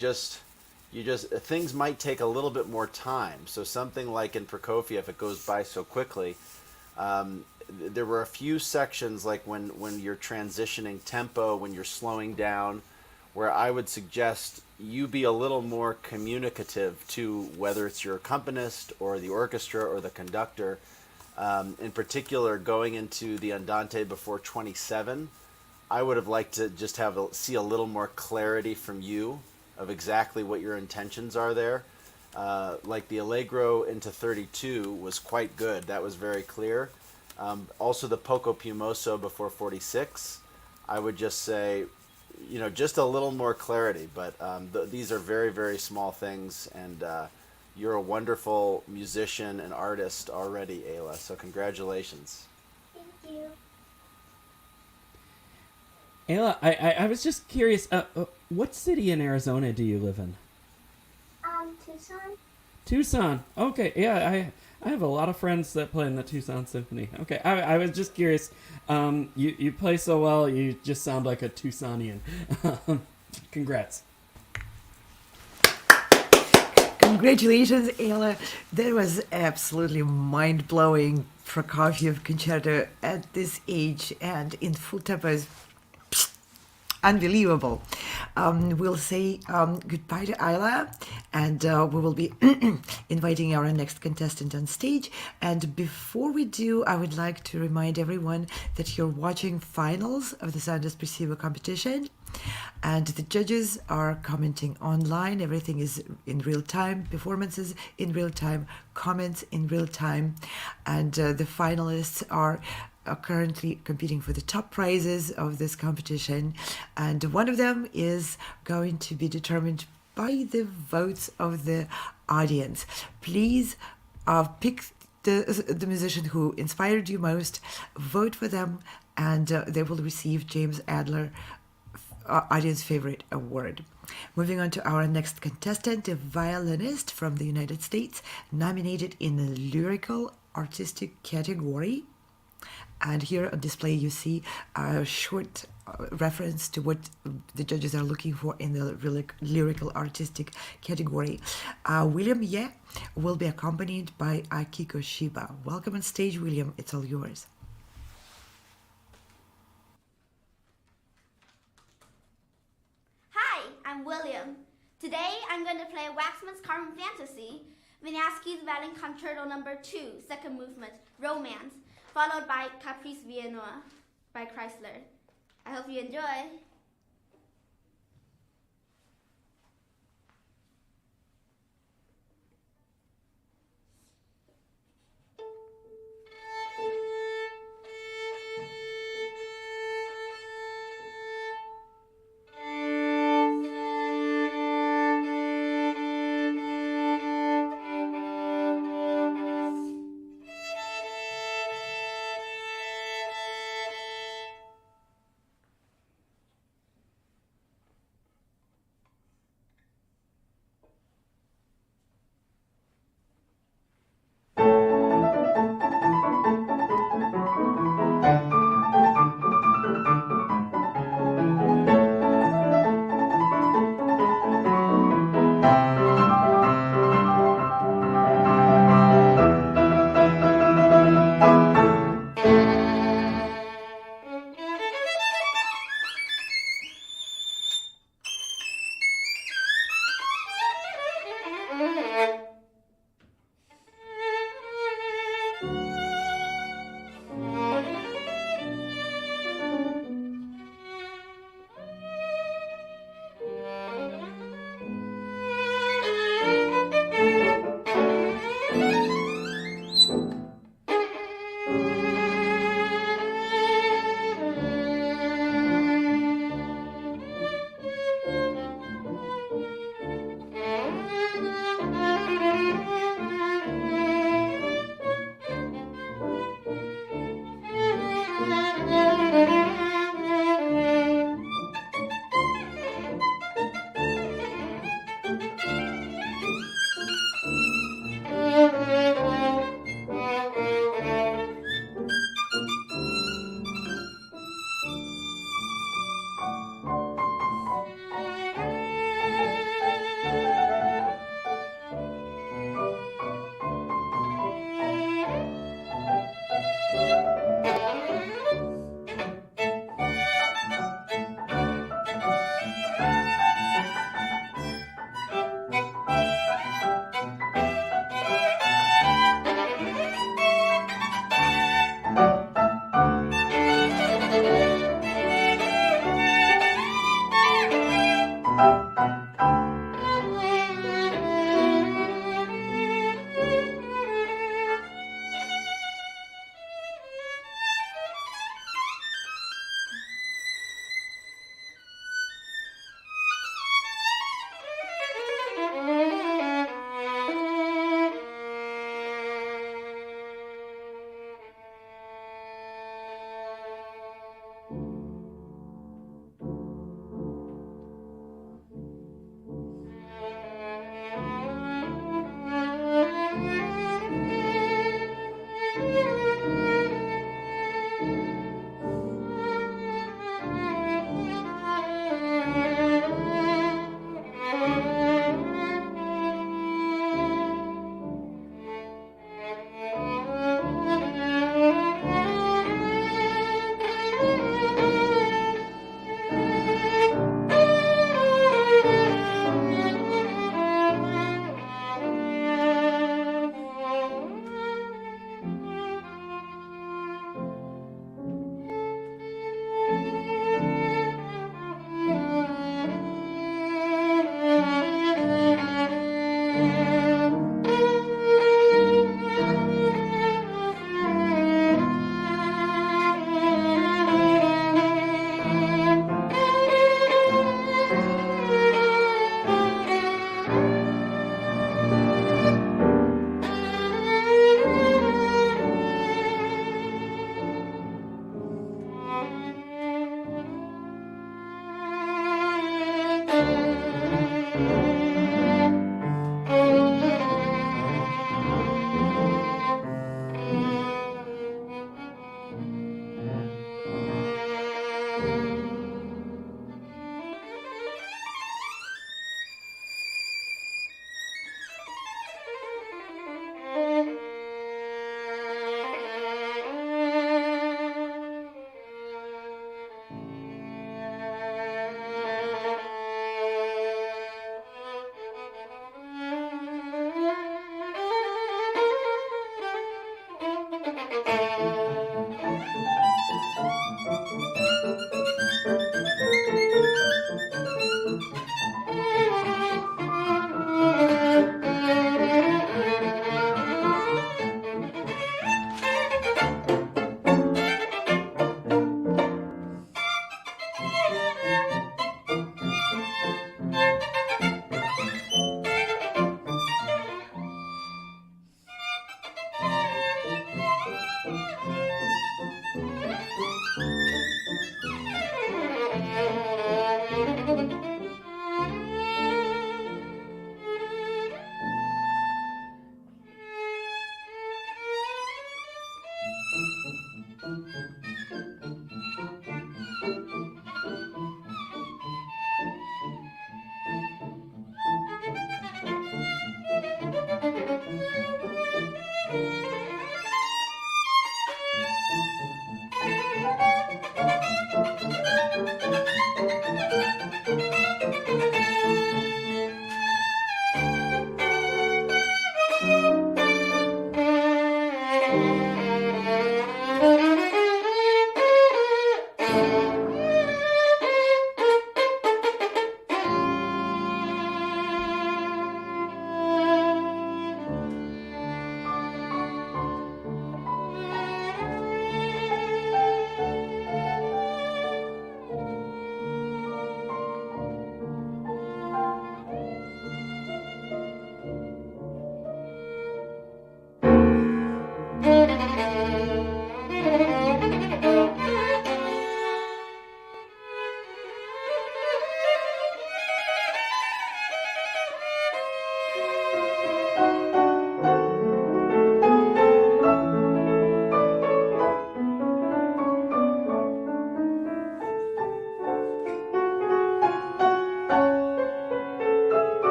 you just things might take a little bit more time. So something like in Prokofiev, it goes by so quickly. There were a few sections like when you're transitioning tempo, when you're slowing down, where I would suggest you be a little more communicative to whether it's your accompanist or the orchestra or the conductor. In particular, going into the Andante before 27, I would have liked to just see a little more clarity from you of exactly what your intentions are there. Like the Allegro into 32 was quite good. That was very clear. Also the Poco Piumoso before 46, I would just say, just a little more clarity. But these are very, very small things, and you're a wonderful musician and artist already, Ayla. So congratulations. Thank you. Ayla, I was just curious, what city in Arizona do you live in? Tucson. Tucson. Okay, yeah, I have a lot of friends that play in the Tucson Symphony. Okay, I was just curious. You play so well, you just sound like a Tucsonian. Congrats. Congratulations, Ayla. That was absolutely mind-blowing Prokofiev concerto at this age and in full tempo is unbelievable. We'll say goodbye to Ayla, and we will be inviting our next contestant on stage. And before we do, I would like to remind everyone that you're watching finals of the Sound Espressivo competition, and the judges are commenting online. Everything is in real time, performances in real time, comments in real time, and the finalists are currently competing for the top prizes of this competition, and one of them is going to be determined by the votes of the audience. Please pick the musician who inspired you most, vote for them, and they will receive James Adler Audience Favorite Award. Moving on to our next contestant, a violinist from the United States, nominated in the Lyrical Artistic category. And here on display you see a short reference to what the judges are looking for in the lyrical artistic category. William Ye will be accompanied by Akiko Shiba. Welcome on stage, William. It's all yours. Hi, I'm William. Today I'm going to play Waxman's Carmen Fantasy, Vinyasky's Violin Concerto No. 2, second movement, Romance, followed by Caprice No by Chrysler. I hope you enjoy.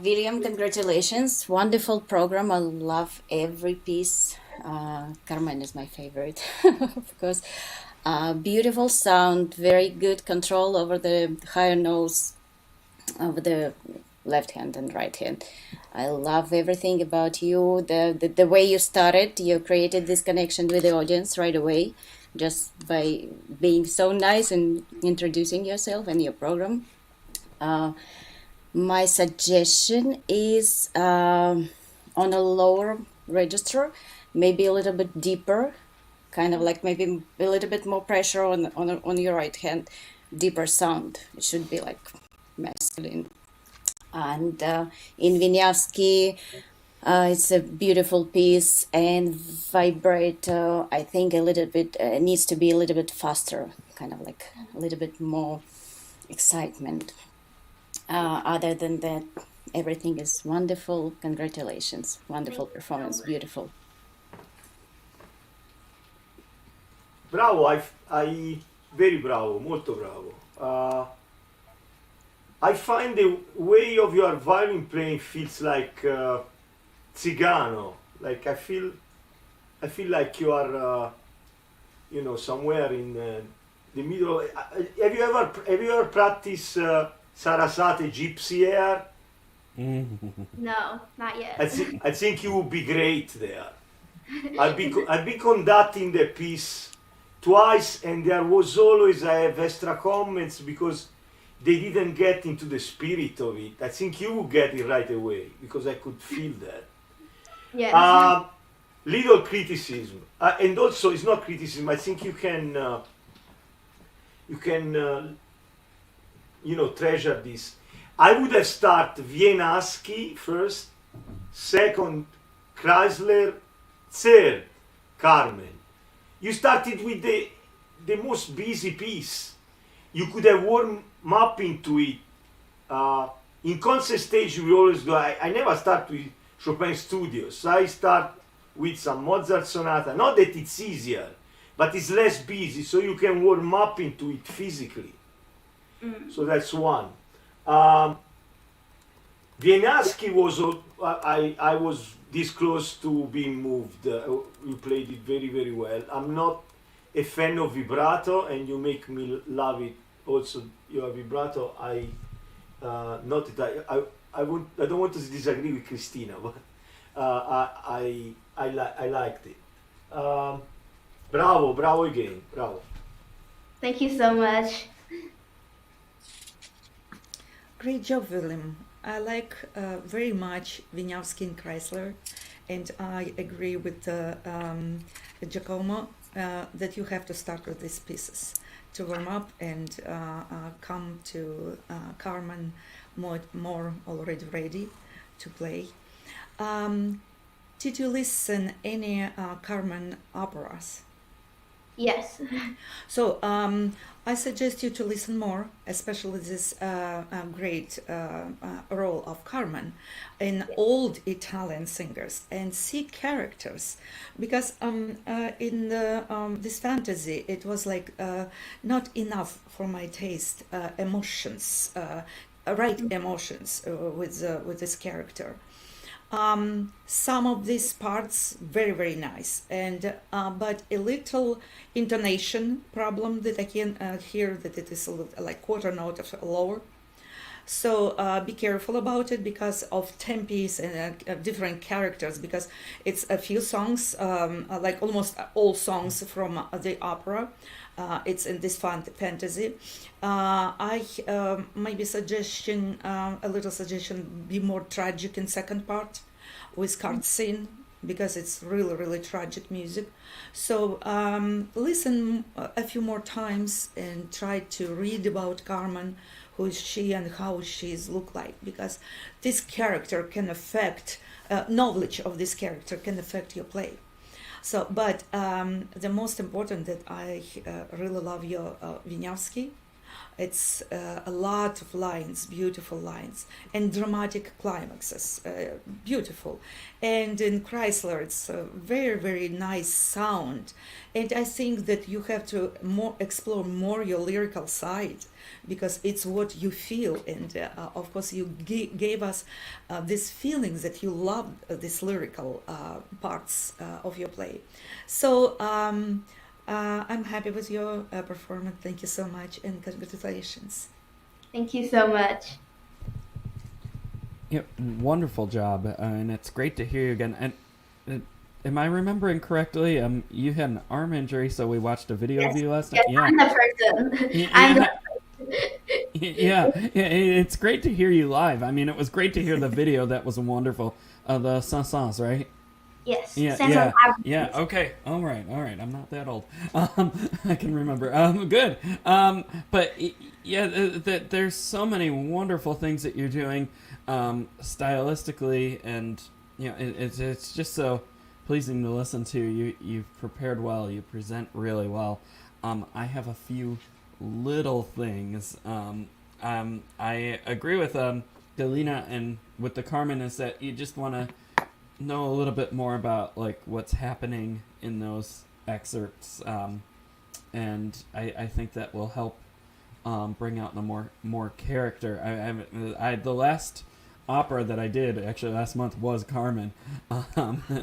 William, congratulations. Wonderful program. I love every piece. Carmen is my favorite, of course. Beautiful sound, very good control over the higher notes of the left hand and right hand. I love everything about you. The way you started, you created this connection with the audience right away, just by being so nice and introducing yourself and your program. My suggestion is on a lower register, maybe a little bit deeper, kind of like maybe a little bit more pressure on your right hand, deeper sound. It should be like masculine. And in Wieniawski, it's a beautiful piece, and vibrato, I think a little bit needs to be a little bit faster, kind of like a little bit more excitement. Other than that, everything is wonderful. Congratulations. Wonderful performance. Beautiful. Bravo, I very bravo, molto bravo. I find the way of your violin playing feels like Zigano. Like I feel like you are, somewhere in the middle. Have you ever practiced Sarasate Gypsy Air? No, not yet. I think you would be great there. I've been conducting the piece twice, and there was always I have extra comments because they didn't get into the spirit of it. I think you would get it right away because I could feel that. Yes. Little criticism, and also it's not criticism. I think you can treasure this. I would have started Wieniawski first, second Chrysler, third Carmen. You started with the most busy piece. You could have warmed up into it. In concert stage, we always do. I never start with Chopin studios. I start with some Mozart sonata. Not that it's easier, but it's less busy, so you can warm up into it physically. So that's one. Wieniawski was, I was this close to being moved. You played it very, very well. I'm not a fan of vibrato, and you make me love it. Also, your vibrato, I don't want to disagree with Cristina, but I liked it. Bravo again, bravo. Thank you so much. Great job, William. I like very much Wieniawski and Chrysler, and I agree with Giacomo that you have to start with these pieces to warm up and come to Carmen more already ready to play. Did you listen any Carmen operas? Yes. So I suggest you to listen more, especially this great role of Carmen in old Italian singers, and see characters, because in this fantasy it was like not enough for my taste, emotions, right emotions with this character. Some of these parts very nice, and but a little intonation problem that I can hear, that it is a little, like quarter note of lower. So be careful about it because of tempis and different characters, because it's a few songs, like almost all songs from the opera. It's in this fantasy. I maybe suggestion, a little suggestion, be more tragic in second part with card scene, because it's really tragic music. So listen a few more times and try to read about Carmen, who is she and how she's look like, because this character can affect, knowledge of this character can affect your play. So, but the most important that I really love your Wieniawski. It's a lot of lines, beautiful lines, and dramatic climaxes, beautiful. And in Chrysler, it's a very nice sound. And I think that you have to explore more your lyrical side, because it's what you feel. And of course, you gave us these feelings that you love these lyrical parts of your play. So I'm happy with your performance. Thank you so much, and congratulations. Thank you so much. Yep, wonderful job, and it's great to hear you again. And am I remembering correctly? You had an arm injury, so we watched a video of you last night. Yes, I'm the person. I'm the yeah, it's great to hear you live. I mean, it was great to hear the video. That was wonderful. The Saint-Saëns, right? Yes. Yeah. Okay. All right. I'm not that old. I can remember. Good. But yeah, there's so many wonderful things that you're doing, stylistically, and it's just so pleasing to listen to. You've prepared well. You present really well. I have a few little things. I agree with Galina and with the Carmen, is that you just want to know a little bit more about like what's happening in those excerpts, and I think that will help bring out the more character. I the last opera that I did actually last month was Carmen,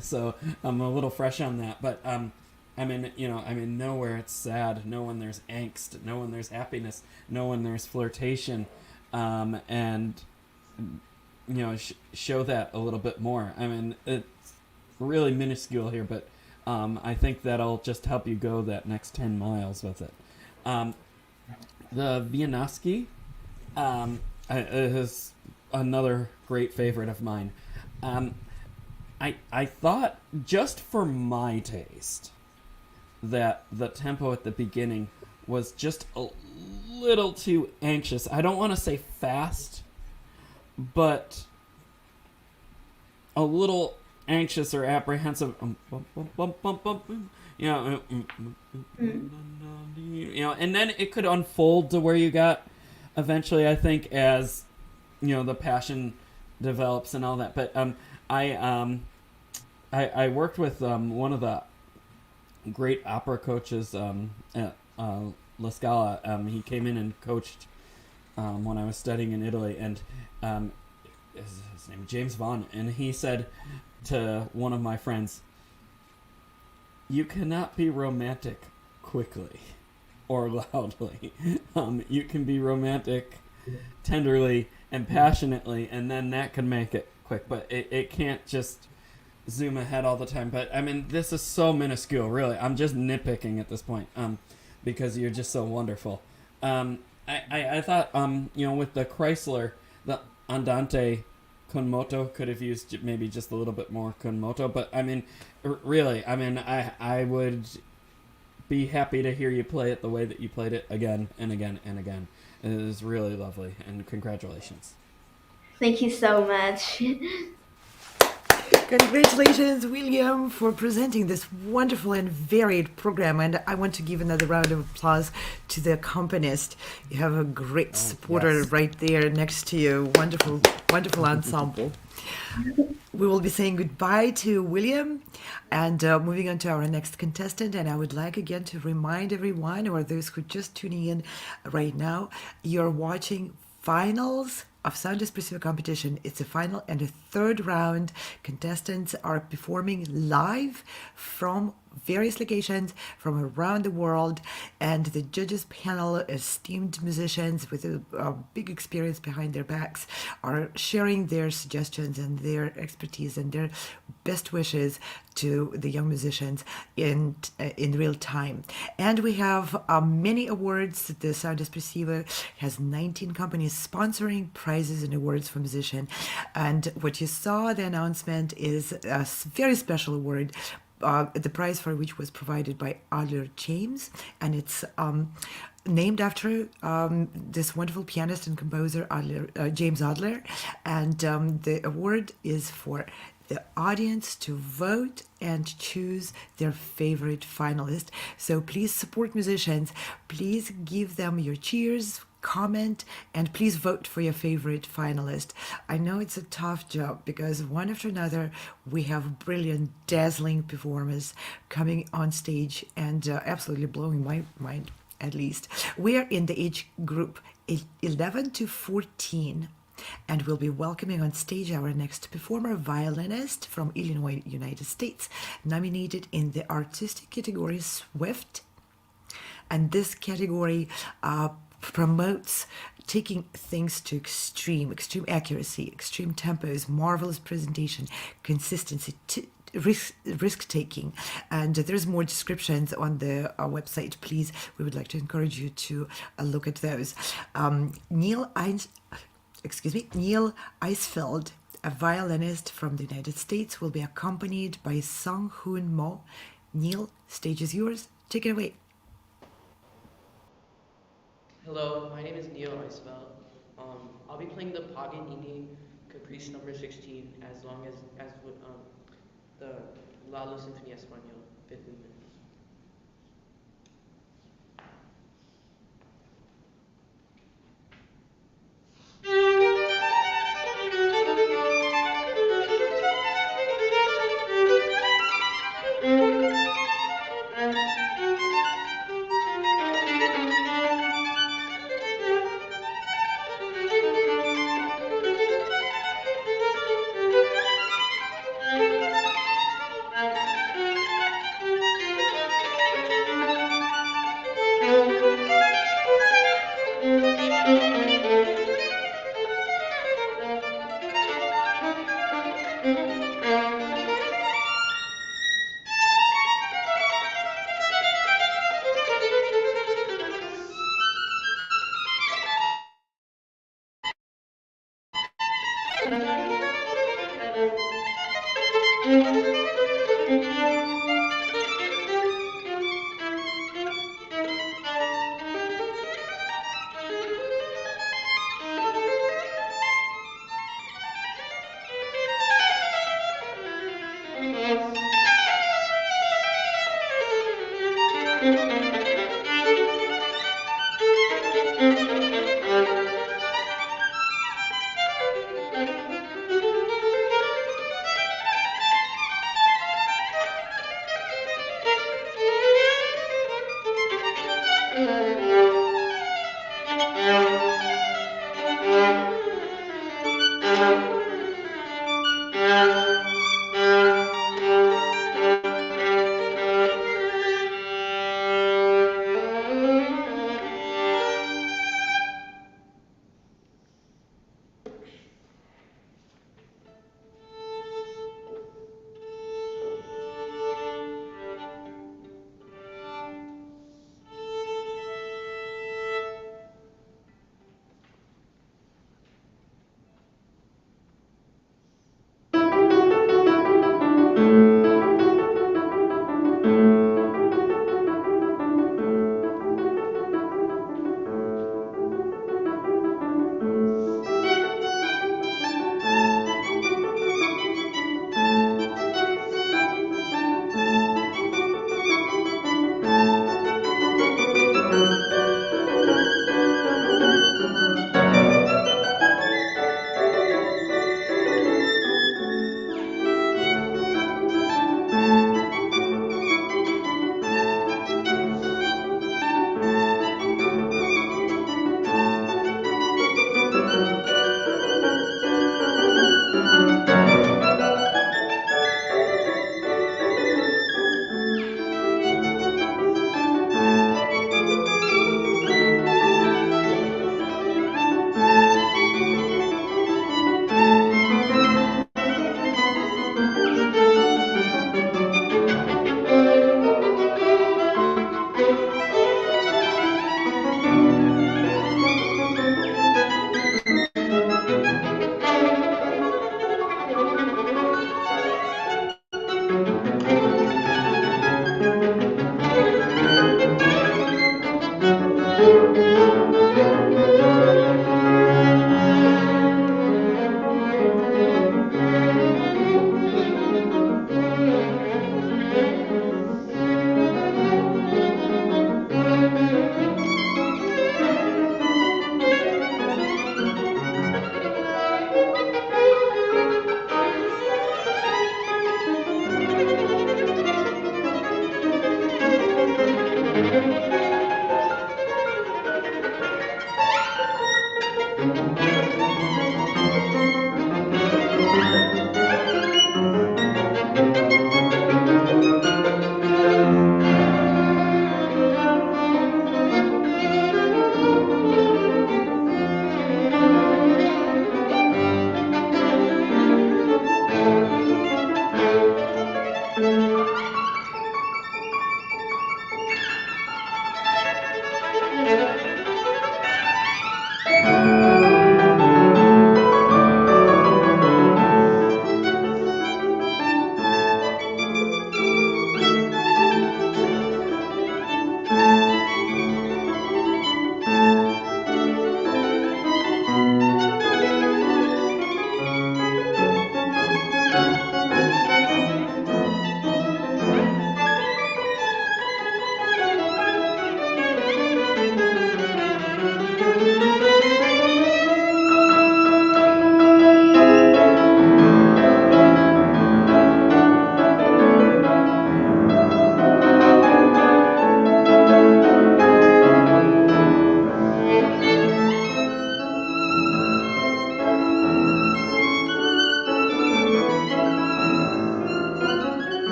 so I'm a little fresh on that. But I'm in know where it's sad, know when there's angst, know when there's happiness, know when there's flirtation, and show that a little bit more. I mean, it's really minuscule here, but I think that'll just help you go that next 10 miles with it. The Wieniawski is another great favorite of mine. I thought, just for my taste, that the tempo at the beginning was just a little too anxious. I don't want to say fast, but a little anxious or apprehensive, and then it could unfold to where you got eventually, I think, as the passion develops and all that. But I worked with one of the great opera coaches at La Scala. He came in and coached when I was studying in Italy, and his name is James Vaughn, and he said to one of my friends, "You cannot be romantic quickly or loudly. You can be romantic tenderly and passionately, and then that can make it quick, but it can't just zoom ahead all the time." But I mean, this is so minuscule, really. I'm just nitpicking at this point, because you're just so wonderful. I thought, with the Chrysler, the Andante con moto could have used maybe just a little bit more con moto, but I mean, really, I would be happy to hear you play it the way that you played it again and again and again. It is really lovely, and congratulations. Thank you so much. Congratulations, William, for presenting this wonderful and varied program. And I want to give another round of applause to the accompanist. You have a great supporter yes. right there next to you. Wonderful, wonderful ensemble. We will be saying goodbye to William and moving on to our next contestant. And I would like again to remind everyone, or those who are just tuning in right now, you're watching finals of Sound Espressivo competition. It's a final and a third round. Contestants are performing live from various locations from around the world, and the judges panel, esteemed musicians with a big experience behind their backs, are sharing their suggestions and their expertise and their best wishes to the young musicians in real time. And we have many awards. The Sound Espressivo has 19 companies sponsoring prizes and awards for musicians. And what you saw, the announcement, is a very special award, the prize for which was provided by Adler James, and it's named after this wonderful pianist and composer, James Adler. And the award is for the audience to vote and choose their favorite finalist. So please support musicians. Please give them your cheers, comment, and please vote for your favorite finalist. I know it's a tough job because one after another we have brilliant, dazzling performers coming on stage and absolutely blowing my mind, at least. We are in the age group 11 to 14. And we'll be welcoming on stage our next performer, violinist from Illinois, United States, nominated in the artistic category Swift. And this category promotes taking things to extreme accuracy, extreme tempos, marvelous presentation, consistency, risk taking. And there's more descriptions on the website. Please, we would like to encourage you to look at those. Neil Eisfeld, a violinist from the United States, will be accompanied by Song Hoon Mo. Neil, stage is yours. Take it away. Hello, my name is Neil Eisfeld. I'll be playing the Paganini Caprice number 16 as long as the Lalo Symphony Español, 15 minutes.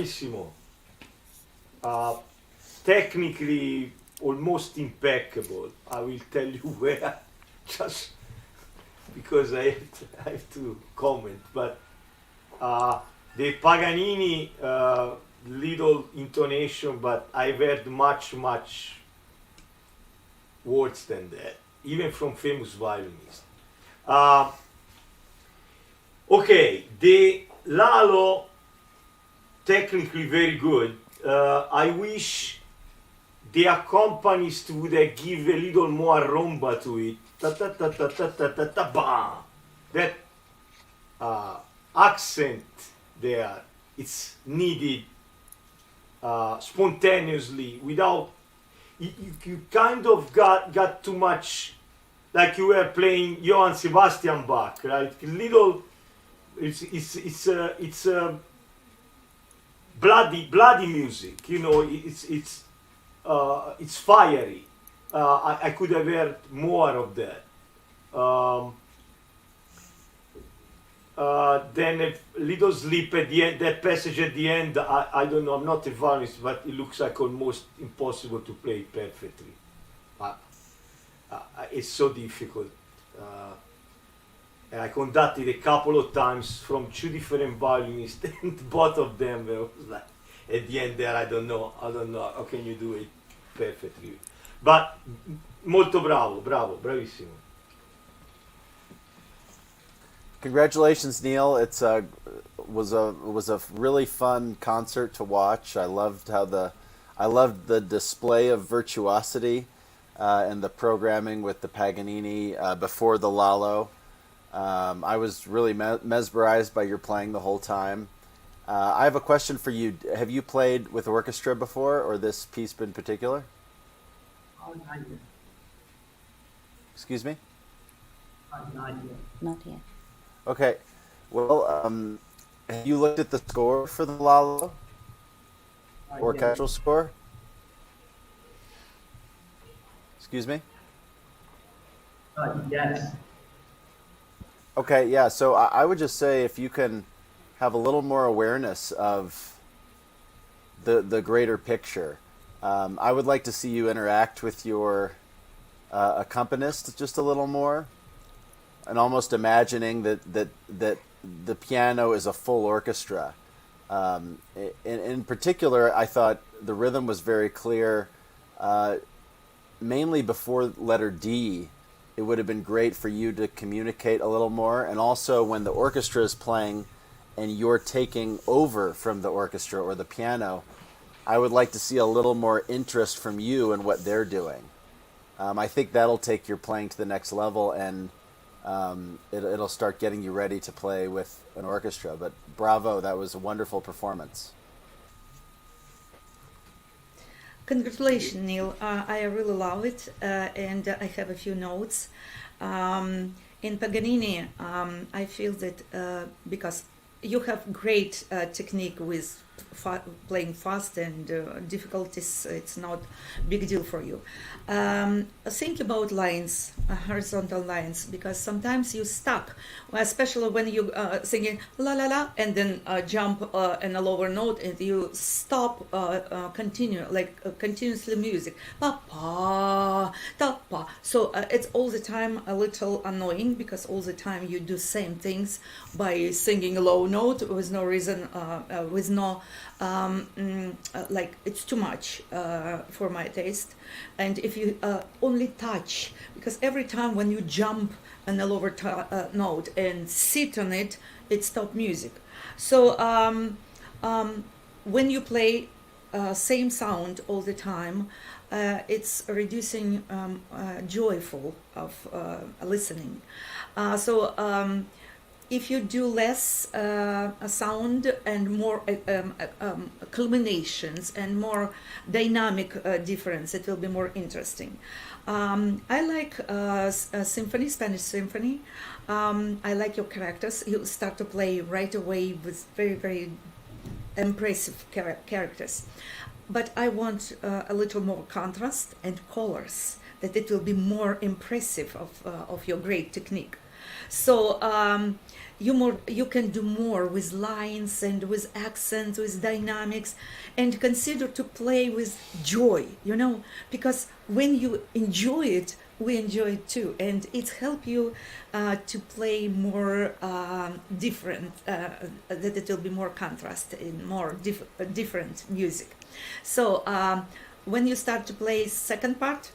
bravissimo. Technically almost impeccable. I will tell you where, just because I have to comment. But the Paganini little intonation, but I've heard much worse than that, even from famous violinists. Okay, the Lalo, technically very good. I wish the accompanist would give a little more rumba to it. Ta ta ta ta ta ta ta ta ba. That accent there, it's needed spontaneously without. You kind of got too much, like you were playing Johann Sebastian Bach, right? Little, it's bloody music, you know. It's fiery. I could have heard more of that. Then a little slip at the end, that passage at the end, I don't know, I'm not a violinist, but it looks like almost impossible to play it perfectly. It's so difficult. And I conducted a couple of times from two different violinists, and both of them were like, at the end there, I don't know, how can you do it perfectly? But molto bravo, bravissimo. Congratulations, Neil. It was a really fun concert to watch. I loved the display of virtuosity and the programming with the Paganini before the Lalo. I was really mesmerized by your playing the whole time. I have a question for you. Have you played with orchestra before, or this piece in particular? Not yet. Excuse me? Not yet. Not yet. Okay. Well, have you looked at the score for the Lalo? Orchestral score? Excuse me? Yes. Okay, yeah. So I would just say if you can have a little more awareness of the greater picture. I would like to see you interact with your accompanist just a little more, and almost imagining that the piano is a full orchestra. In particular, I thought the rhythm was very clear. Mainly before letter D, it would have been great for you to communicate a little more, and also when the orchestra is playing and you're taking over from the orchestra or the piano, I would like to see a little more interest from you in what they're doing. I think that'll take your playing to the next level, and it'll start getting you ready to play with an orchestra. But bravo, that was a wonderful performance. Congratulations, Neil. I really love it, and I have a few notes. In Paganini, I feel that because you have great technique with playing fast and difficulties, it's not big deal for you. Think about lines, horizontal lines, because sometimes you stuck, especially when you singing la la la and then jump in a lower note and you stop, continuously music, pa pa ta pa. So it's all the time a little annoying because all the time you do same things by singing a low note with no reason, with no like it's too much for my taste. And if you only touch, because every time when you jump on a lower note and sit on it, it stops music. So when you play same sound all the time, it's reducing joyful of listening. If you do less sound and more culminations and more dynamic difference, it will be more interesting. I like symphony, Spanish symphony. I like your characters. You start to play right away with very, very impressive characters. But I want a little more contrast and colors, that it will be more impressive of your great technique. So you can do more with lines and with accents, with dynamics, and consider to play with joy, because when you enjoy it, we enjoy it too, and it helps you to play more different, that it will be more contrast in more different music. So when you start to play second part,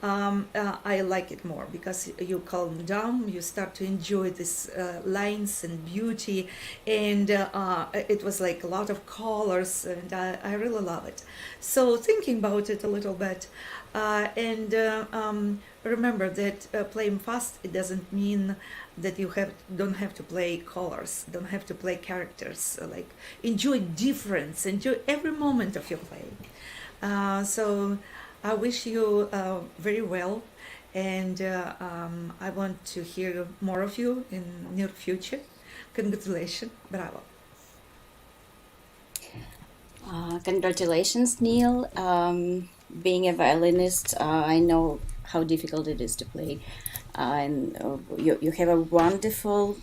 I like it more because you calm down, you start to enjoy these lines and beauty, and it was like a lot of colors, and I really love it. So thinking about it a little bit, and remember that playing fast, it doesn't mean that you don't have to play colors, don't have to play characters. Like enjoy difference, enjoy every moment of your playing. So I wish you very well, and I want to hear more of you in near future. Congratulations, bravo. Congratulations, Neil. Being a violinist, I know how difficult it is to play, and you have a wonderful,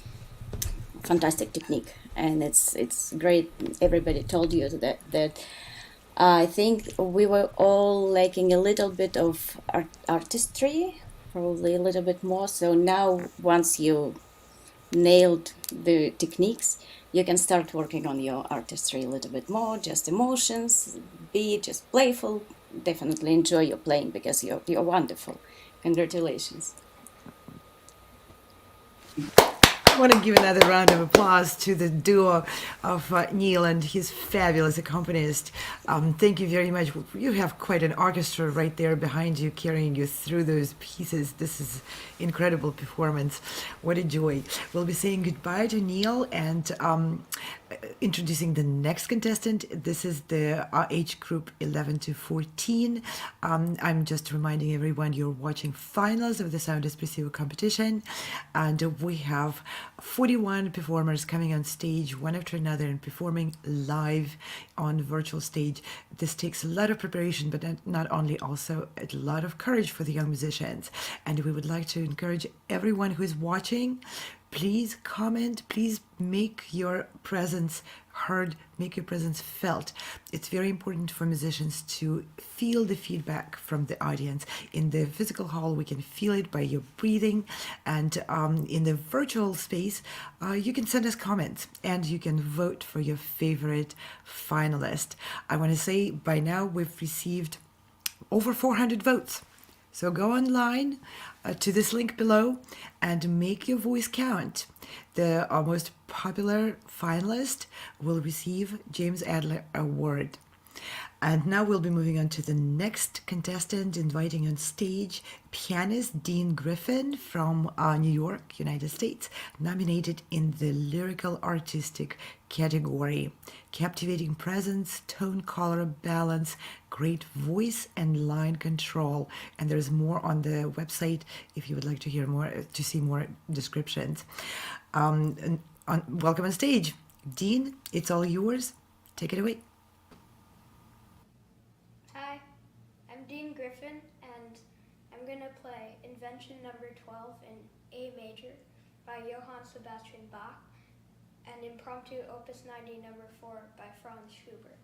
fantastic technique, and it's great. Everybody told you that. I think we were all lacking a little bit of artistry, probably a little bit more. So now, once you nailed the techniques, you can start working on your artistry a little bit more, just emotions, be just playful. Definitely enjoy your playing because you're wonderful. Congratulations. I want to give another round of applause to the duo of Neil and his fabulous accompanist. Thank you very much. You have quite an orchestra right there behind you, carrying you through those pieces. This is incredible performance. What a joy. We'll be saying goodbye to Neil and introducing the next contestant. This is the age group 11 to 14. I'm just reminding everyone you're watching finals of the Sound Espressivo competition, and we have 41 performers coming on stage one after another and performing live on virtual stage. This takes a lot of preparation, but not only, also a lot of courage for the young musicians. And we would like to encourage everyone who is watching, please comment, please make your presence heard, make your presence felt. It's very important for musicians to feel the feedback from the audience. In the physical hall, we can feel it by your breathing, and in the virtual space, you can send us comments and you can vote for your favorite finalist. I want to say by now we've received over 400 votes. So go online to this link below and make your voice count. The most popular finalist will receive James Adler Award. And now we'll be moving on to the next contestant, inviting on stage pianist Dean Griffin from New York, United States, nominated in the Lyrical Artistic category. Captivating presence, tone, color, balance, great voice and line control. And there's more on the website if you would like to hear more, to see more descriptions. Welcome on stage. Dean, it's all yours. Take it away. Hi, I'm Dean Griffin, and I'm going to play Invention number 12 in A major by Johann Sebastian Bach and Impromptu Opus 90 number 4 by Franz Schubert.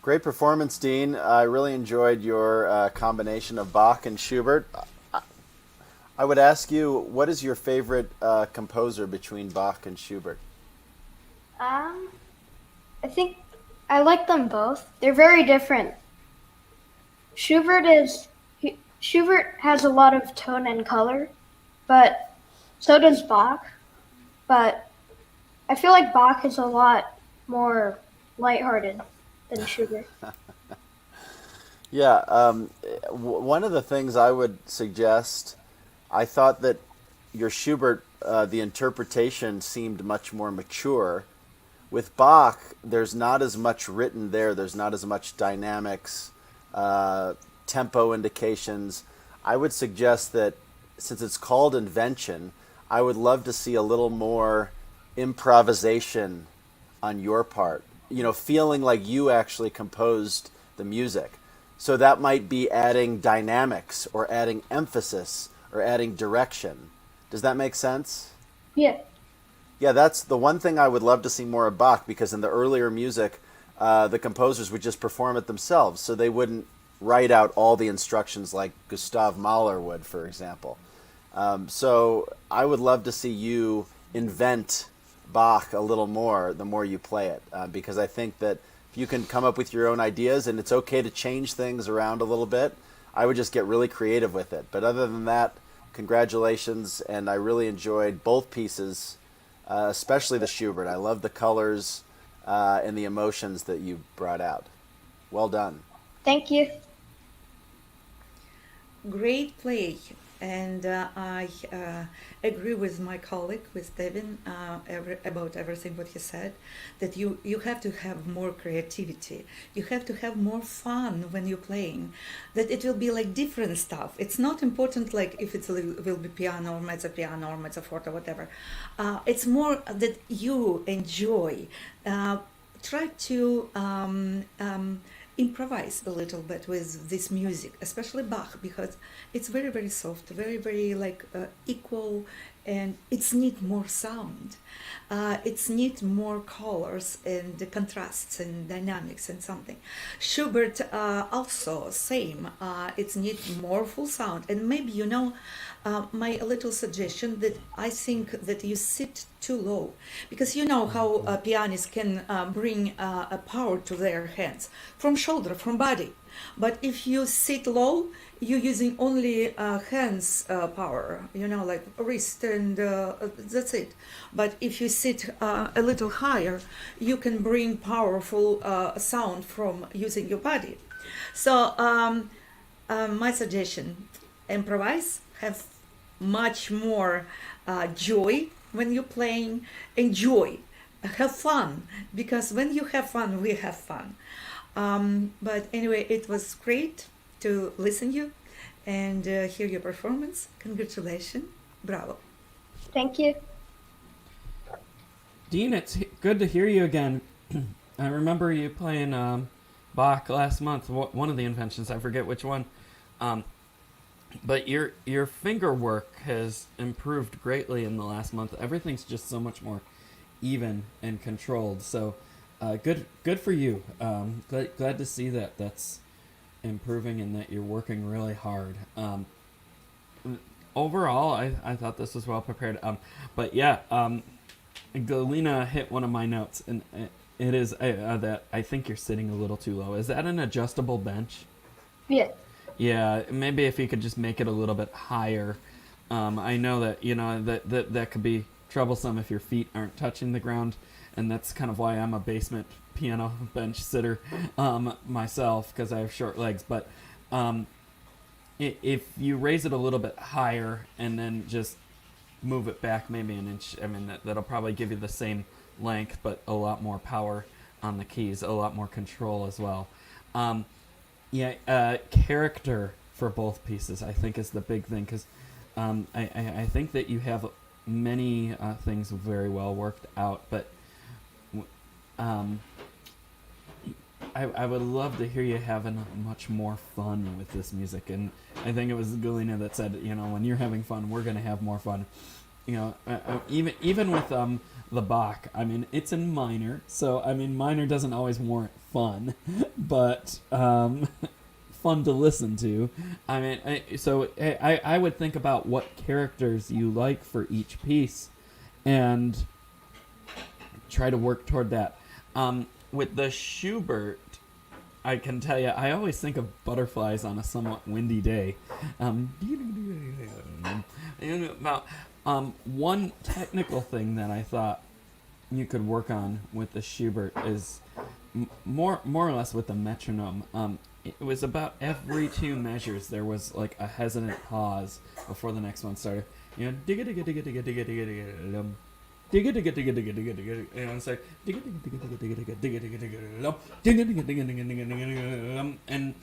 Great performance, Dean. I really enjoyed your combination of Bach and Schubert. I would ask you, what is your favorite composer between Bach and Schubert? I think I like them both. They're very different. Schubert has a lot of tone and color, but so does Bach. But I feel like Bach is a lot more lighthearted than Schubert. Yeah, one of the things I would suggest, I thought that your Schubert, the interpretation seemed much more mature. With Bach, there's not as much written there. There's not as much dynamics, tempo indications. I would suggest that since it's called invention, I would love to see a little more improvisation on your part. You know, feeling like you actually composed the music. So that might be adding dynamics or adding emphasis or adding direction. Does that make sense? Yeah. Yeah, that's the one thing I would love to see more of Bach, because in the earlier music, the composers would just perform it themselves, so they wouldn't write out all the instructions like Gustav Mahler would, for example. So I would love to see you invent Bach a little more the more you play it, because I think that if you can come up with your own ideas, and it's okay to change things around a little bit, I would just get really creative with it. But other than that, congratulations, and I really enjoyed both pieces, especially the Schubert. I love the colors and the emotions that you brought out. Well done. Thank you. Great play, and I agree with my colleague, with Devin, about everything what he said, that you have to have more creativity. You have to have more fun when you're playing, that it will be like different stuff. It's not important like if it will be piano or mezzo piano or mezzo forte or whatever. It's more that you enjoy. Try to improvise a little bit with this music, especially Bach, because it's very, very soft, very, very like equal and it's need more sound. It's need more colors and the contrasts and dynamics and something. Schubert also same. It's need more full sound, and maybe my little suggestion that I think that you sit too low, because you know how pianists can bring a power to their hands from shoulder, from body. But if you sit low, you're using only hands power, like wrist, and that's it. But if you sit a little higher, you can bring powerful sound from using your body. So my suggestion, improvise, have much more joy when you're playing, enjoy, have fun, because when you have fun, we have fun. But anyway, it was great to listen you and hear your performance. Congratulations. Bravo. Thank you. Dean, it's good to hear you again. I remember you playing Bach last month, one of the inventions, I forget which one. But your finger work has improved greatly in the last month. Everything's just so much more even and controlled. So good for you. Glad to see that that's improving and that you're working really hard. Overall, I thought this was well prepared. But yeah, Galina hit one of my notes, and it is that I think you're sitting a little too low. Is that an adjustable bench? Yeah. Yeah, maybe if you could just make it a little bit higher. I know that that could be troublesome if your feet aren't touching the ground, and that's kind of why I'm a basement piano bench sitter myself, because I have short legs. But if you raise it a little bit higher and then just move it back maybe an inch, I mean that'll probably give you the same length, but a lot more power on the keys, a lot more control as well. Character for both pieces, I think, is the big thing, because I think that you have many things very well worked out, but I would love to hear you having much more fun with this music. And I think it was Galina that said, when you're having fun, we're going to have more fun. Even with the Bach, I mean, it's in minor, so I mean, minor doesn't always warrant fun, but fun to listen to. I mean, I would think about what characters you like for each piece, and try to work toward that. With the Schubert, I can tell you, I always think of butterflies on a somewhat windy day. About one technical thing that I thought you could work on with the Schubert is more or less with the metronome. It was about every 2 measures there was like a hesitant pause before the next one started. Digga digga digga digga digga digga digga dum. Digga digga digga digga digga digga. It's like digga digga digga digga digga digga digga digga digga dum. Digga digga digga digga digga digga dum. And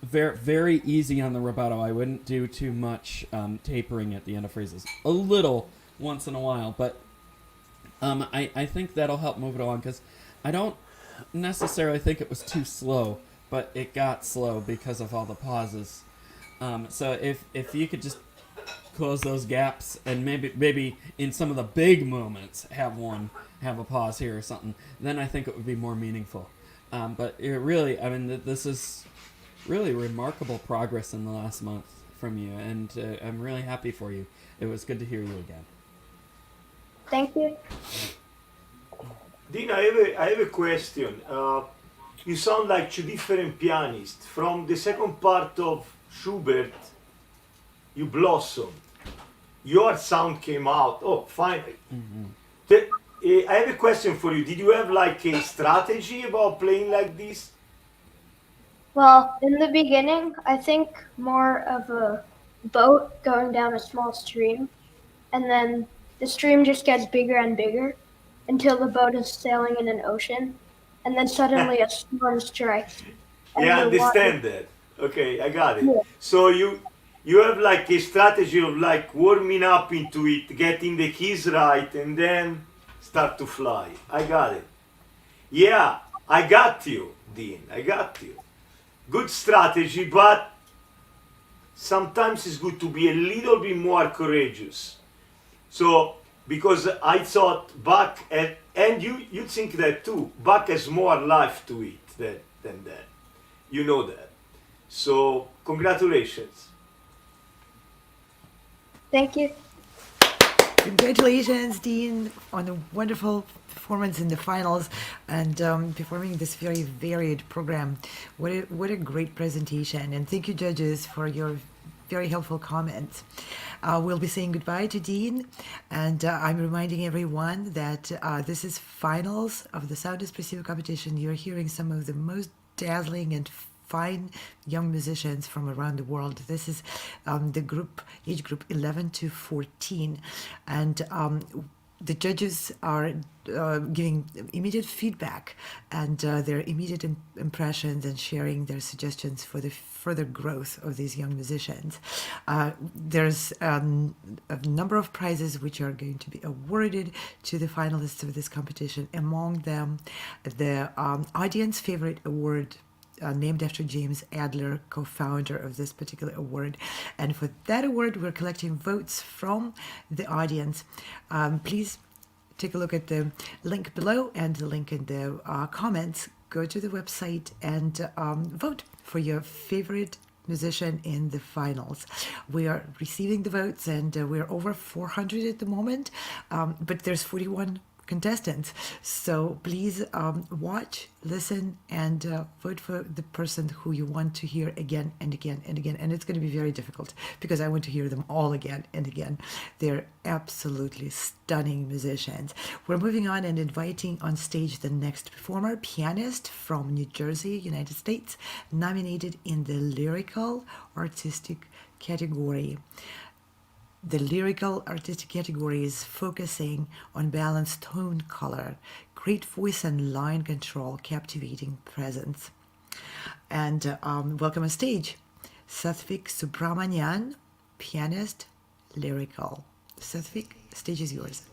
very very easy on the rubato. I wouldn't do too much tapering at the end of phrases. A little once in a while, but I think that'll help move it along, because I don't necessarily think it was too slow, but it got slow because of all the pauses. So if you could just close those gaps, and maybe in some of the big moments have a pause here or something, then I think it would be more meaningful. But it really, I mean, this is really remarkable progress in the last month from you, and I'm really happy for you. It was good to hear you again. Thank you. Dean, I have a question. You sound like 2 different pianists. From the second part of Schubert, you blossomed. Your sound came out. Oh, finally. Mm-hmm. I have a question for you. Did you have like a strategy about playing like this? Well, in the beginning, I think more of a boat going down a small stream, and then the stream just gets bigger and bigger until the boat is sailing in an ocean, and then suddenly a storm strikes. Yeah, I understand that. Okay, I got it. Yeah. So you have like a strategy of like warming up into it, getting the keys right, and then start to fly. I got it. Yeah, I got you, Dean. I got you. Good strategy, but sometimes it's good to be a little bit more courageous. So, because I thought Bach, and you think that too, Bach has more life to it than that. You know that. So, congratulations. Thank you. Congratulations, Dean, on a wonderful performance in the finals and performing this very varied program. What a great presentation. And thank you, judges, for your very helpful comments. We'll be saying goodbye to Dean, and I'm reminding everyone that this is finals of the Sound Espressivo competition. You're hearing some of the most dazzling and fine young musicians from around the world. This is the age group 11 to 14, and the judges are giving immediate feedback and their immediate impressions and sharing their suggestions for the further growth of these young musicians. There's a number of prizes which are going to be awarded to the finalists of this competition. Among them, the Audience Favorite Award, named after James Adler, co-founder of this particular award. And for that award, we're collecting votes from the audience. Please take a look at the link below and the link in the comments. Go to the website and vote for your favorite musician in the finals. We are receiving the votes, and we're over 400 at the moment, but there's 41 contestants. So please watch, listen, and vote for the person who you want to hear again and again and again. And it's going to be very difficult because I want to hear them all again and again. They're absolutely stunning musicians. We're moving on and inviting on stage the next performer, pianist from New Jersey, United States, nominated in the Lyrical Artistic category. The lyrical artistic category is focusing on balanced tone color, great voice and line control, captivating presence. And welcome on stage, Satvik Subramanian, pianist, lyrical. Satvik, stage is yours.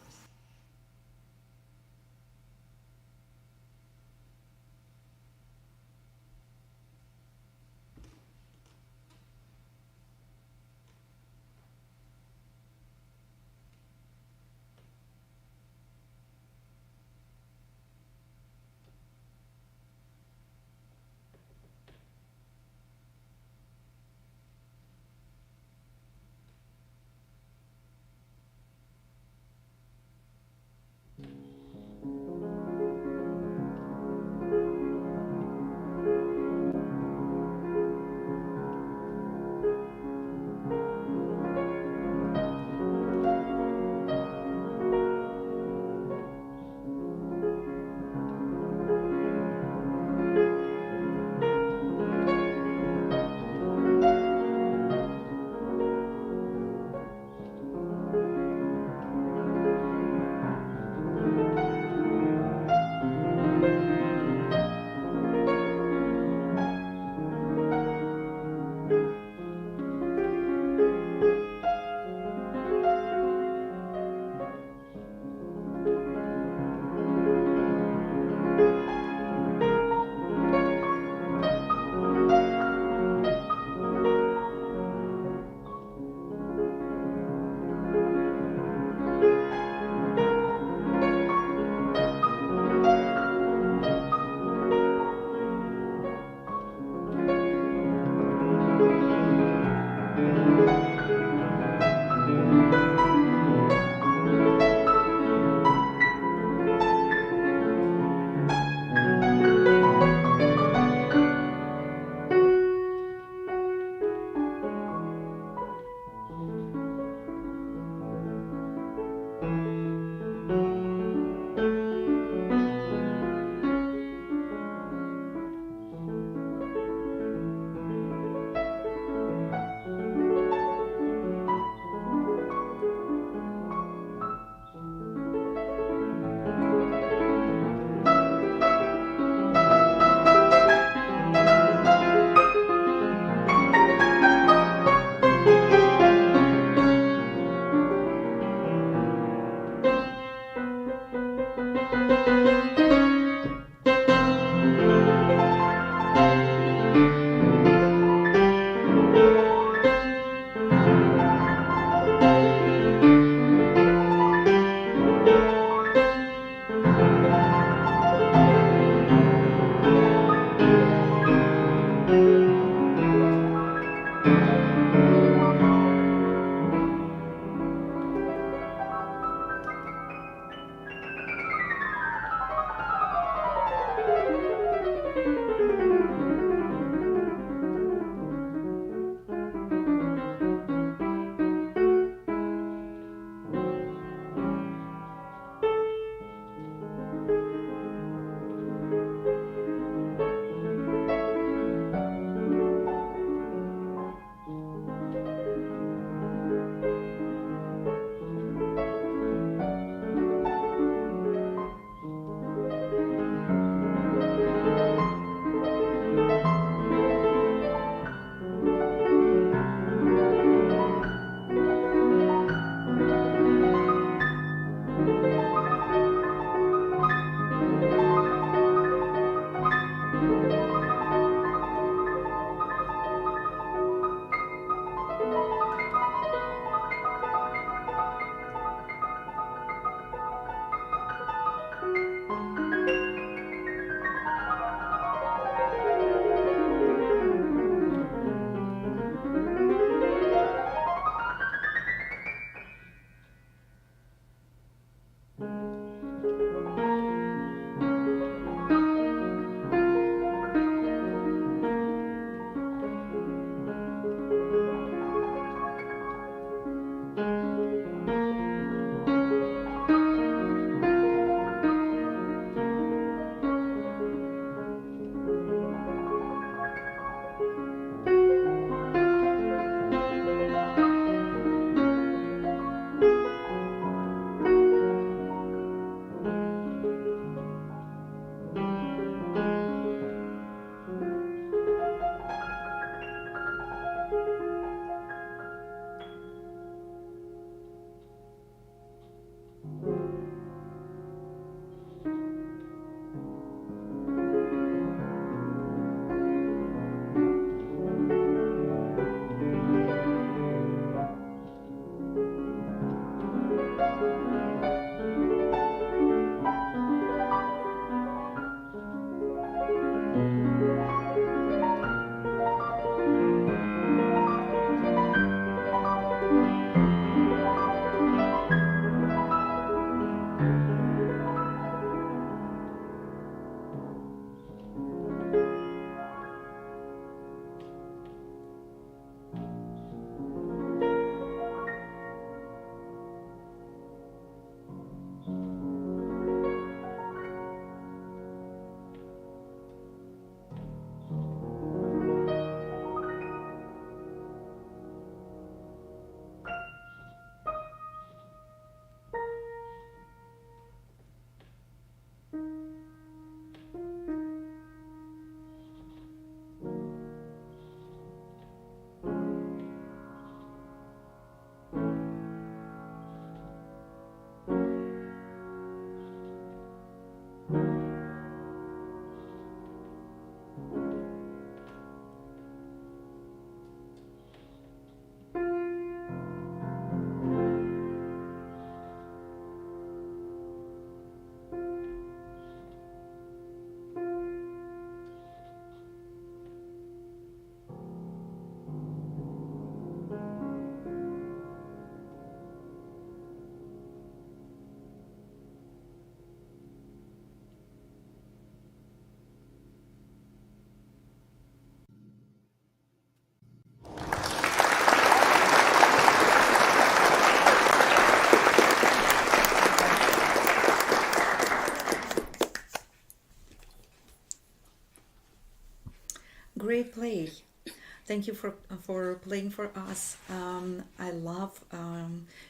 great play. Thank you for playing for us. I love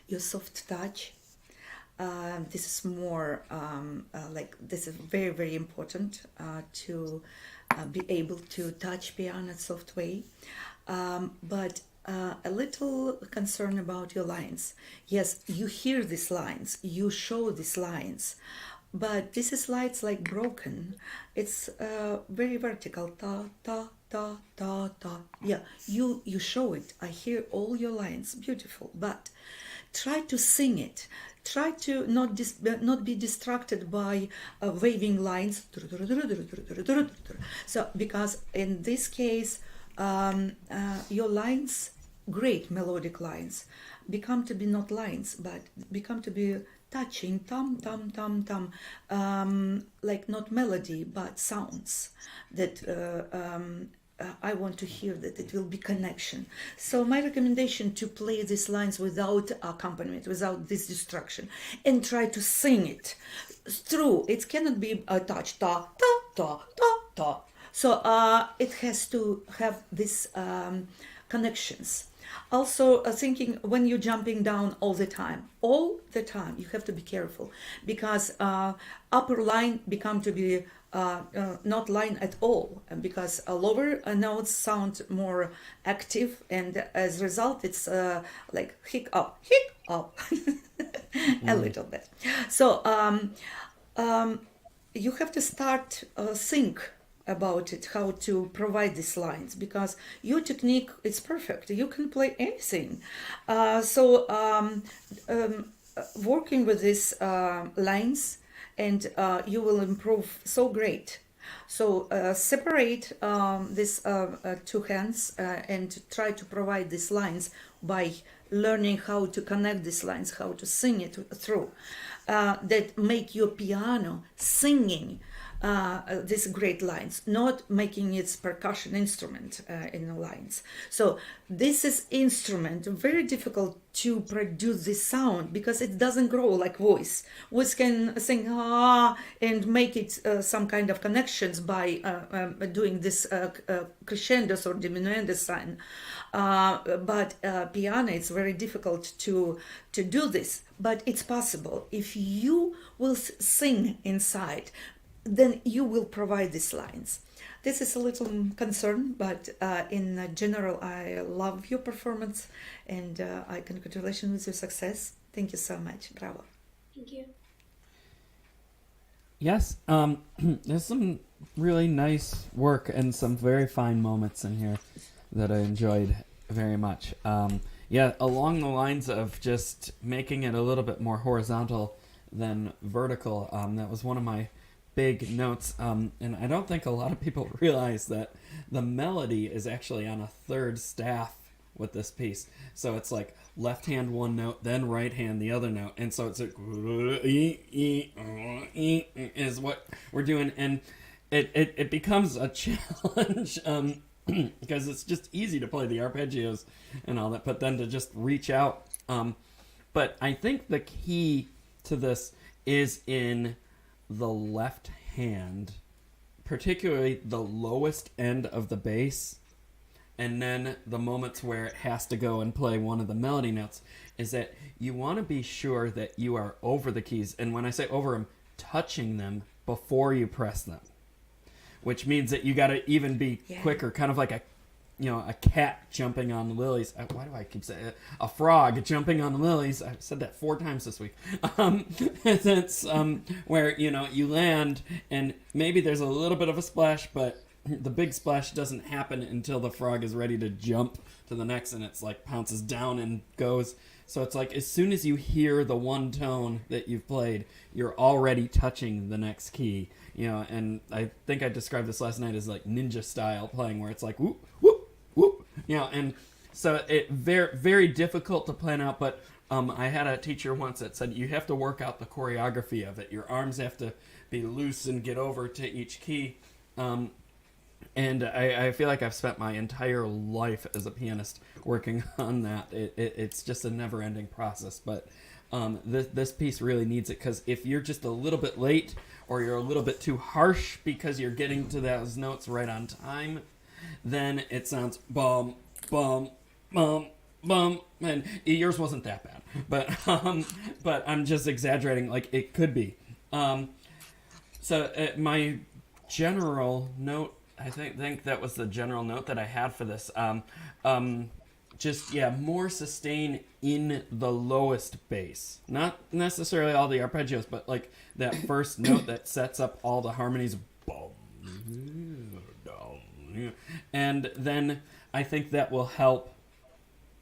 your soft touch. This is more this is very, very important to be able to touch piano in a soft way. But a little concern about your lines. Yes, you hear these lines, you show these lines, but this is lines like broken. It's very vertical. Ta ta ta ta ta. Yeah, you show it. I hear all your lines, beautiful. But try to sing it. Try to not be distracted by waving lines. So because in this case, your lines, great melodic lines, become to be not lines, but become to be touching, tam tam tam tam, like not melody but sounds that I want to hear, that it will be connection. So my recommendation to play these lines without accompaniment, without this distraction, and try to sing it through. It cannot be a touch, ta ta ta ta ta. So it has to have these connections. Also thinking when you're jumping down all the time, you have to be careful, because upper line become to be not line at all, because lower notes sound more active, and as a result it's like hic up a little bit. So you have to start think about it, how to provide these lines, because your technique is perfect. You can play anything. Working with these lines, and you will improve so great. So separate these two hands and try to provide these lines by learning how to connect these lines, how to sing it through, that make your piano singing these great lines, not making its percussion instrument in the lines. So this is instrument very difficult to produce this sound, because it doesn't grow like voice. Voice can sing and make it some kind of connections by doing this crescendos or diminuendo sign. But piano, it's very difficult to do this, but it's possible. If you will sing inside, then you will provide these lines. This is a little concern, but in general, I love your performance, and I congratulate you with your success. Thank you so much. Bravo. Thank you. Yes, there's some really nice work and some very fine moments in here that I enjoyed very much. Along the lines of just making it a little bit more horizontal than vertical, that was one of my big notes, and I don't think a lot of people realize that the melody is actually on a third staff with this piece. So it's like left hand one note, then right hand the other note, and so it's like is what we're doing, and it becomes a challenge because it's just easy to play the arpeggios and all that, but then to just reach out. But I think the key to this is in the left hand, particularly the lowest end of the bass, and then the moments where it has to go and play one of the melody notes, is that you want to be sure that you are over the keys. And when I say over them, touching them before you press them, which means that you got to even be quicker, kind of like a cat jumping on the lilies. Why do I keep saying it? A frog jumping on the lilies. I've said that 4 times this week. That's where, you land and maybe there's a little bit of a splash, but the big splash doesn't happen until the frog is ready to jump to the next, and it's like pounces down and goes. So it's like as soon as you hear the one tone that you've played, you're already touching the next key. And I think I described this last night as like ninja style playing, where it's like whoop, whoop, whoop, and so it very, very difficult to plan out. But I had a teacher once that said you have to work out the choreography of it. Your arms have to be loose and get over to each key. And I feel like I've spent my entire life as a pianist working on that. It's just a never-ending process. But this piece really needs it, because if you're just a little bit late or you're a little bit too harsh because you're getting to those notes right on time, then it sounds bum, bum, bum, bum, and yours wasn't that bad, but I'm just exaggerating. Like it could be. So my general note, I think that was the general note that I had for this. Just more sustain in the lowest bass, not necessarily all the arpeggios, but like that first note that sets up all the harmonies. And then I think that will help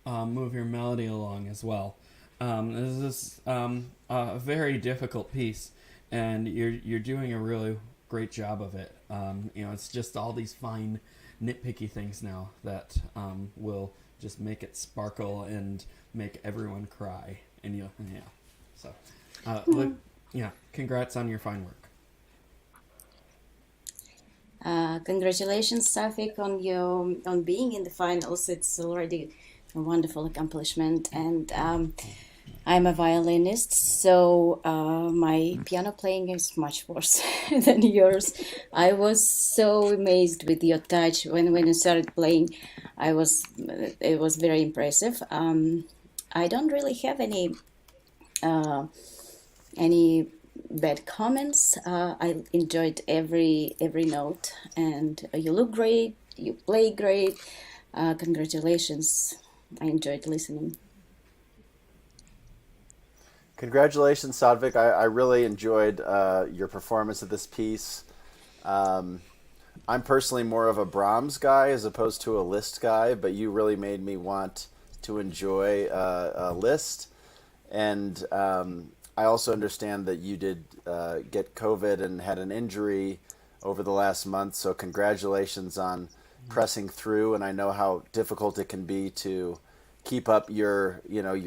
move your melody along as well. This is a very difficult piece, and you're doing a really great job of it. It's just all these fine nitpicky things now that will just make it sparkle and make everyone cry. And so congrats on your fine work. Congratulations, Safik, on being in the finals. It's already a wonderful accomplishment, and I'm a violinist, so my piano playing is much worse than yours. I was so amazed with your touch when you started playing. It was very impressive. I don't really have any bad comments. I enjoyed every note, and you look great. You play great. Congratulations. I enjoyed listening. Congratulations, Sadvik. I really enjoyed your performance of this piece. I'm personally more of a Brahms guy as opposed to a Liszt guy, but you really made me want to enjoy a Liszt. And I also understand that you did get COVID and had an injury over the last month, so congratulations on pressing through. And I know how difficult it can be to keep up your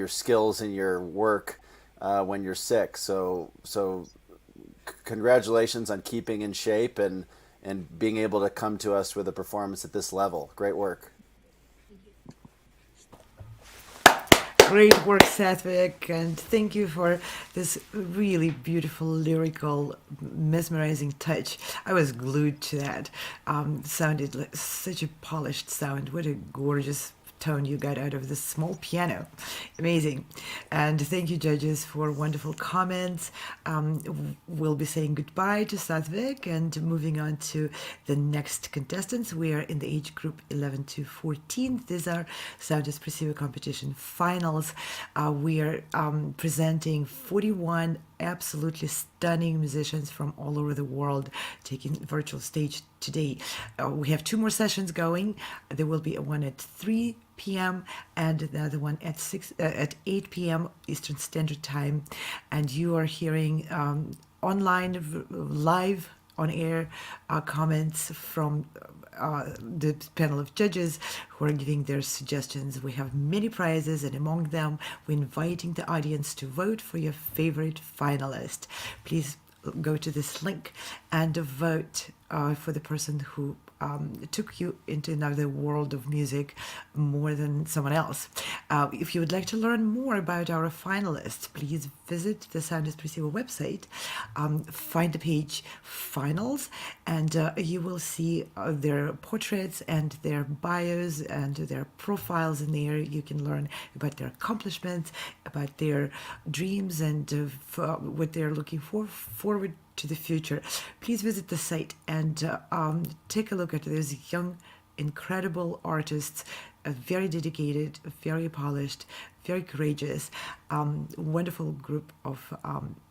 skills and your work when you're sick. So congratulations on keeping in shape and being able to come to us with a performance at this level. Great work. Great work, Satvik, and thank you for this really beautiful, lyrical, mesmerizing touch. I was glued to that. Sounded like such a polished sound. What a gorgeous tone you got out of this small piano. Amazing. And thank you, judges, for wonderful comments. We'll be saying goodbye to Satvik and moving on to the next contestants. We are in the age group 11 to 14. These are Sound Espressivo competition finals. We are presenting 41 absolutely stunning musicians from all over the world taking virtual stage today. We have 2 more sessions going. There will be one at 3 p.m. and the other one at 8 p.m. Eastern Standard Time. And you are hearing online, live, on air comments from the panel of judges who are giving their suggestions. We have many prizes, and among them, we're inviting the audience to vote for your favorite finalist. Please go to this link and vote for the person who took you into another world of music more than someone else. If you would like to learn more about our finalists, please visit the Sound Espressivo website, find the page Finals, and you will see their portraits and their bios and their profiles in there. You can learn about their accomplishments, about their dreams, and what they're looking forward to the future. Please visit the site and take a look at those young, incredible artists, very dedicated, very polished, very courageous, wonderful group of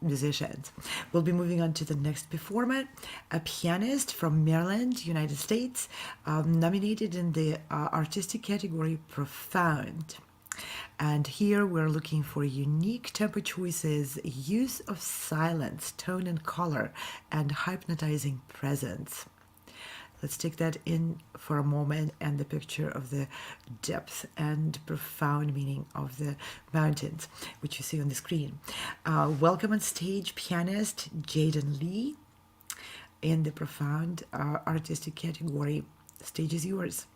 musicians. We'll be moving on to the next performer, a pianist from Maryland, United States, nominated in the artistic category Profound. And here we're looking for unique tempo choices, use of silence, tone and color, and hypnotizing presence. Let's take that in for a moment, and the picture of the depth and profound meaning of the mountains, which you see on the screen. Welcome on stage, pianist Jaden Lee in the Profound artistic category. Stage is yours.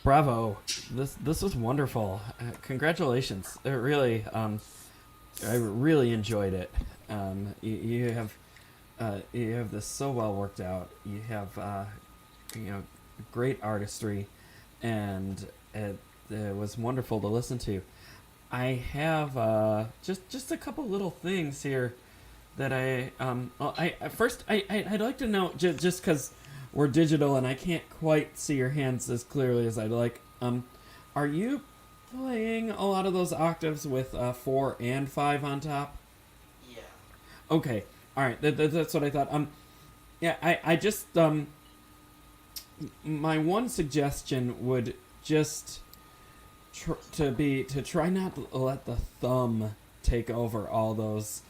Bravo! This was wonderful. Congratulations! It really, I really enjoyed it. You have this so well worked out. You have great artistry, and it was wonderful to listen to. I have just a couple little things here that I'd like to know, just because we're digital and I can't quite see your hands as clearly as I'd like. Are you playing a lot of those octaves with 4 and 5 on top? Yeah. Okay, all right, that's what I thought. Yeah, I just my one suggestion would just to try not to let the thumb take over all those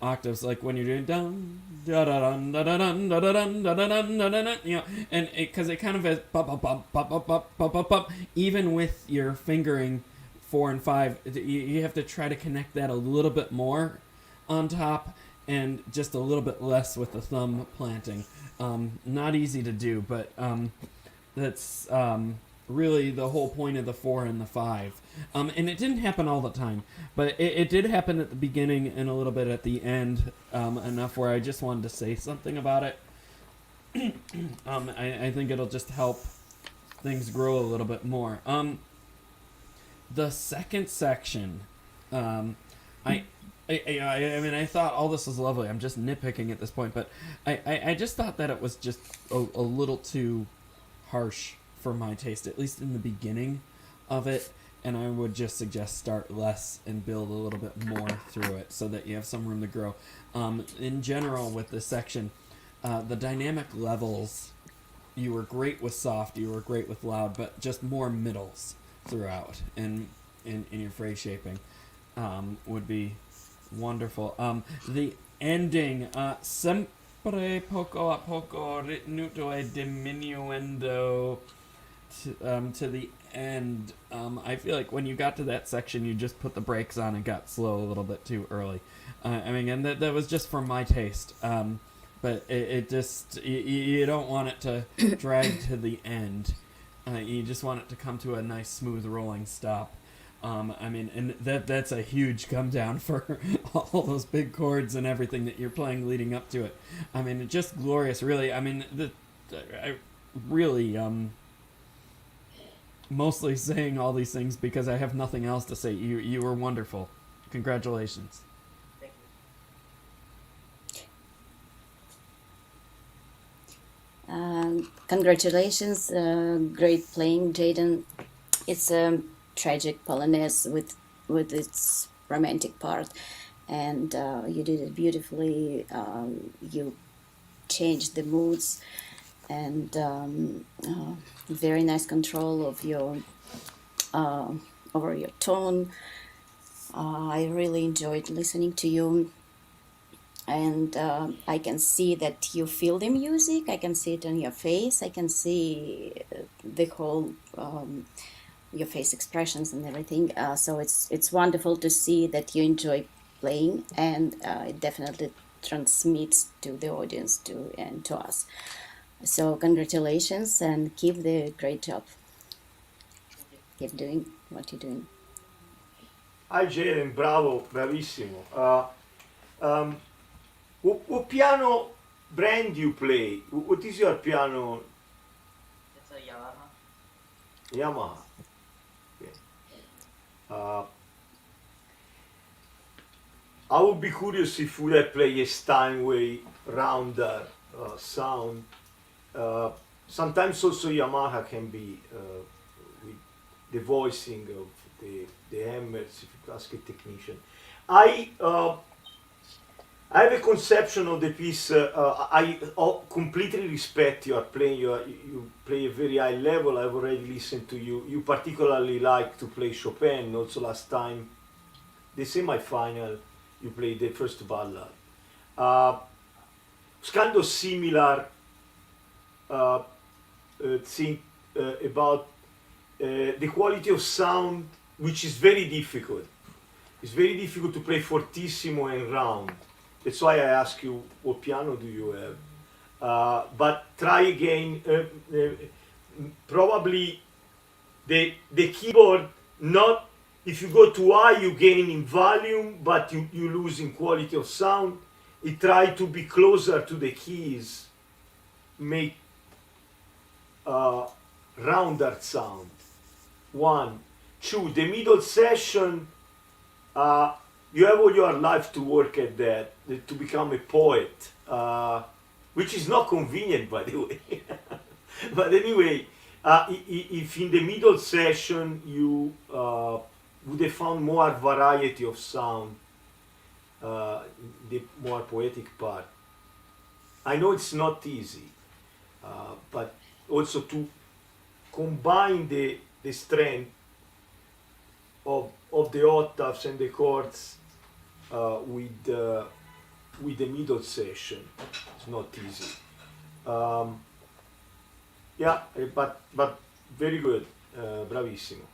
octaves, like when you're doing dun da da dun da da dun da da dun da da dun da da dun, you know, and because it kind of is bop bop bop bop bop bop bop bop bop. Even with your fingering 4 and 5, you have to try to connect that a little bit more on top, and just a little bit less with the thumb planting. Not easy to do, but that's really the whole point of the 4 and the 5. And it didn't happen all the time, but it did happen at the beginning and a little bit at the end, enough where I just wanted to say something about it. I think it'll just help things grow a little bit more. The second section, I mean, I thought all this was lovely. I'm just nitpicking at this point, but I just thought that it was just a little too harsh for my taste, at least in the beginning of it. And I would just suggest start less and build a little bit more through it so that you have some room to grow. In general, with this section, the dynamic levels, you were great with soft, you were great with loud, but just more middles throughout in your phrase shaping would be wonderful. The ending, sempre poco a poco ritenuto e diminuendo to the end. I feel like when you got to that section, you just put the brakes on and got slow a little bit too early. I mean, and that was just for my taste. But it just, you don't want it to drag to the end. You just want it to come to a nice, smooth, rolling stop. I mean, and that's a huge come down for all those big chords and everything that you're playing leading up to it. I mean, just glorious, really. I mean, I really, mostly saying all these things because I have nothing else to say. You were wonderful. Congratulations. Congratulations, great playing, Jaden. It's a tragic polonaise with its romantic part, and you did it beautifully. You changed the moods, and very nice control of your over your tone. I really enjoyed listening to you. And I can see that you feel the music. I can see it on your face. I can see the whole your face expressions and everything. So it's wonderful to see that you enjoy playing, and it definitely transmits to the audience and to us. So congratulations, and keep the great job. Keep doing what you're doing. Hi Jalen, bravo, bravissimo. What piano brand you play? What is your piano? It's a Yamaha. Yamaha. Okay. I would be curious if you would play a Steinway rounder sound. Sometimes also Yamaha can be with the voicing of the hammers, if you ask a technician. I have a conception of the piece. I completely respect your playing. You play a very high level. I've already listened to you. You particularly like to play Chopin. Also last time, the semi-final, you played the first ballad. It's kind of similar thing about the quality of sound, which is very difficult. It's very difficult to play fortissimo and round. That's why I ask you, what piano do you have? But try again, probably the keyboard, not, if you go too high, you gain in volume, but you lose in quality of sound. You try to be closer to the keys, make rounder sound. 1, 2, the middle section, you have all your life to work at that, to become a poet, which is not convenient, by the way. But anyway, If in the middle session you would have found more variety of sound, the more poetic part. I know it's not easy, but also to combine the strength of the octaves and the chords with the middle session. It's not easy. But very good, bravissimo.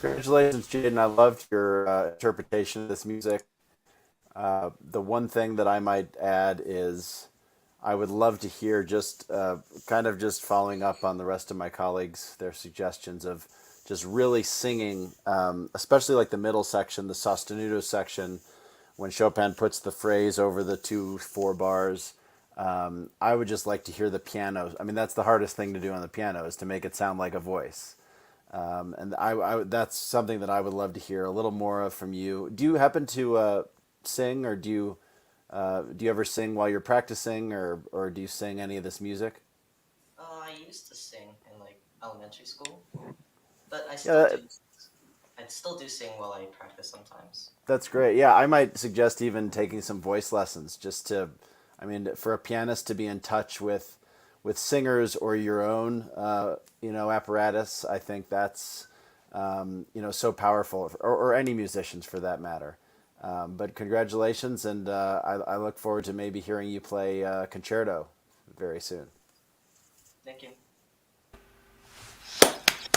Congratulations, Jaden. I loved your interpretation of this music. The one thing that I might add is I would love to hear just kind of just following up on the rest of my colleagues, their suggestions of just really singing, especially like the middle section, the sostenuto section, when Chopin puts the phrase over the 2/4 bars. I would just like to hear the piano. I mean, that's the hardest thing to do on the piano, is to make it sound like a voice. And that's something that I would love to hear a little more of from you. Do you happen to sing, or do you ever sing while you're practicing, or do you sing any of this music? I used to sing in like elementary school, but I still do sing while I practice sometimes. That's great. Yeah, I might suggest even taking some voice lessons, just to, I mean, for a pianist to be in touch with singers or your own, apparatus. I think that's, so powerful, or any musicians for that matter. But congratulations, and I look forward to maybe hearing you play Concerto very soon. Thank you.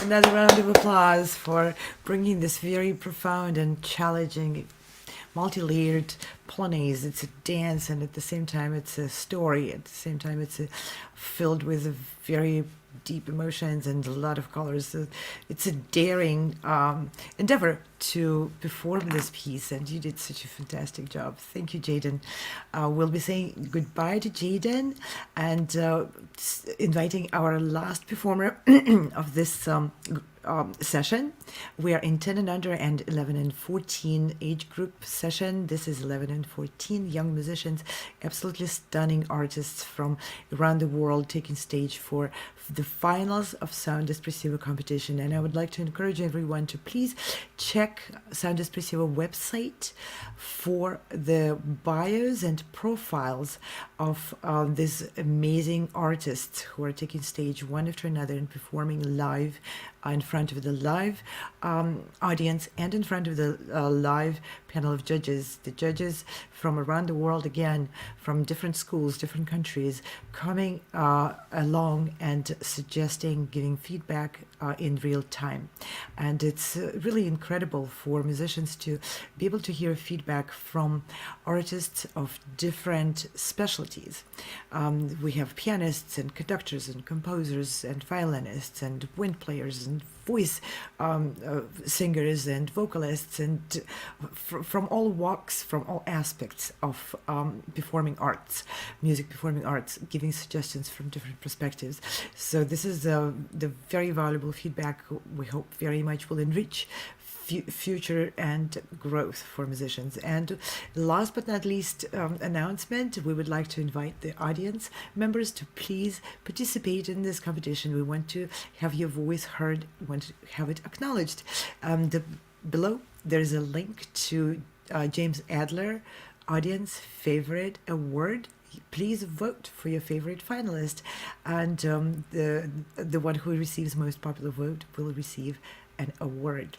Another round of applause for bringing this very profound and challenging, multi-layered Polonaise. It's a dance, and at the same time it's a story. At the same time it's filled with very deep emotions and a lot of colors. So it's a daring endeavor to perform this piece, and you did such a fantastic job. Thank you, Jaden. We'll be saying goodbye to Jaden and inviting our last performer of this session. We are in 10 and under and 11 and 14 age group session. This is 11 and 14 young musicians, absolutely stunning artists from around the world taking stage for the finals of Sound Espressivo competition. And I would like to encourage everyone to please check Sound Espressivo website for the bios and profiles of these amazing artists who are taking stage one after another and performing live in front of the live audience and in front of the live panel of judges. The judges from around the world, again, from different schools, different countries, coming along and suggesting, giving feedback in real time. And it's really incredible for musicians to be able to hear feedback from artists of different specialties. We have pianists and conductors and composers and violinists and wind players and voice singers and vocalists, and from all walks, from all aspects of performing arts, music performing arts, giving suggestions from different perspectives. So this is the very valuable feedback we hope very much will enrich future and growth for musicians. And last but not least, announcement, we would like to invite the audience members to please participate in this competition. We want to have your voice heard, want to have it acknowledged. Below there is a link to James Adler audience favorite award. Please vote for your favorite finalist, and the one who receives most popular vote will receive an award.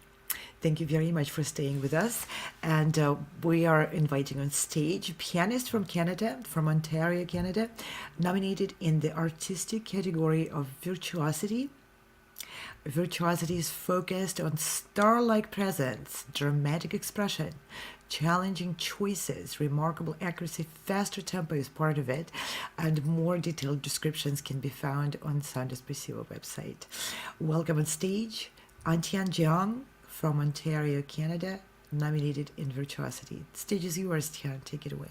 Thank you very much for staying with us. And we are inviting on stage a pianist from Canada, from Ontario, Canada, nominated in the artistic category of virtuosity. Virtuosity is focused on star-like presence, dramatic expression, challenging choices, remarkable accuracy, faster tempo is part of it, and more detailed descriptions can be found on Sound Espressivo website. Welcome on stage, Antian Jeong from Ontario, Canada, nominated in virtuosity. The stage is yours, Tian. Take it away.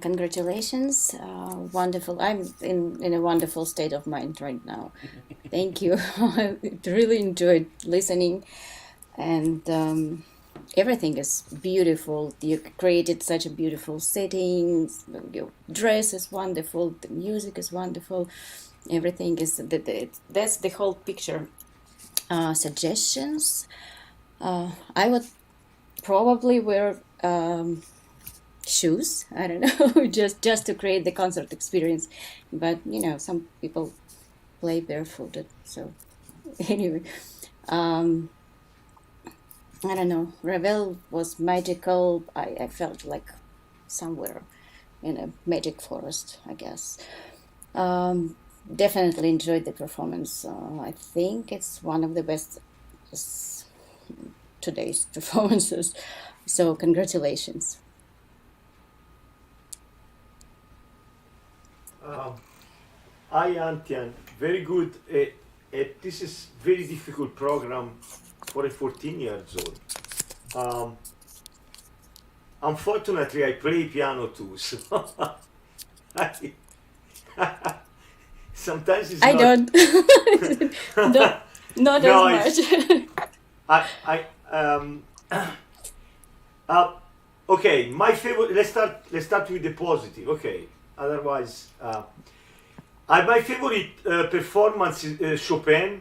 Congratulations, wonderful. I'm in a wonderful state of mind right now. Thank you. I really enjoyed listening, and everything is beautiful. You created such a beautiful setting. Your dress is wonderful. The music is wonderful. Everything is that's the whole picture. Suggestions. I would probably wear shoes. I don't know, just to create the concert experience. But some people play barefooted. So anyway, I don't know. Ravel was magical. I felt like somewhere in a magic forest, I guess. Definitely enjoyed the performance. I think it's one of the best today's performances. So congratulations. Hi Antian, very good. This is very difficult program for a 14 years old. Unfortunately, I play piano too, so sometimes it's I not. don't. Not No, as much. Okay, my favorite. Let's start with the positive. Okay, otherwise, my favorite performance is Chopin.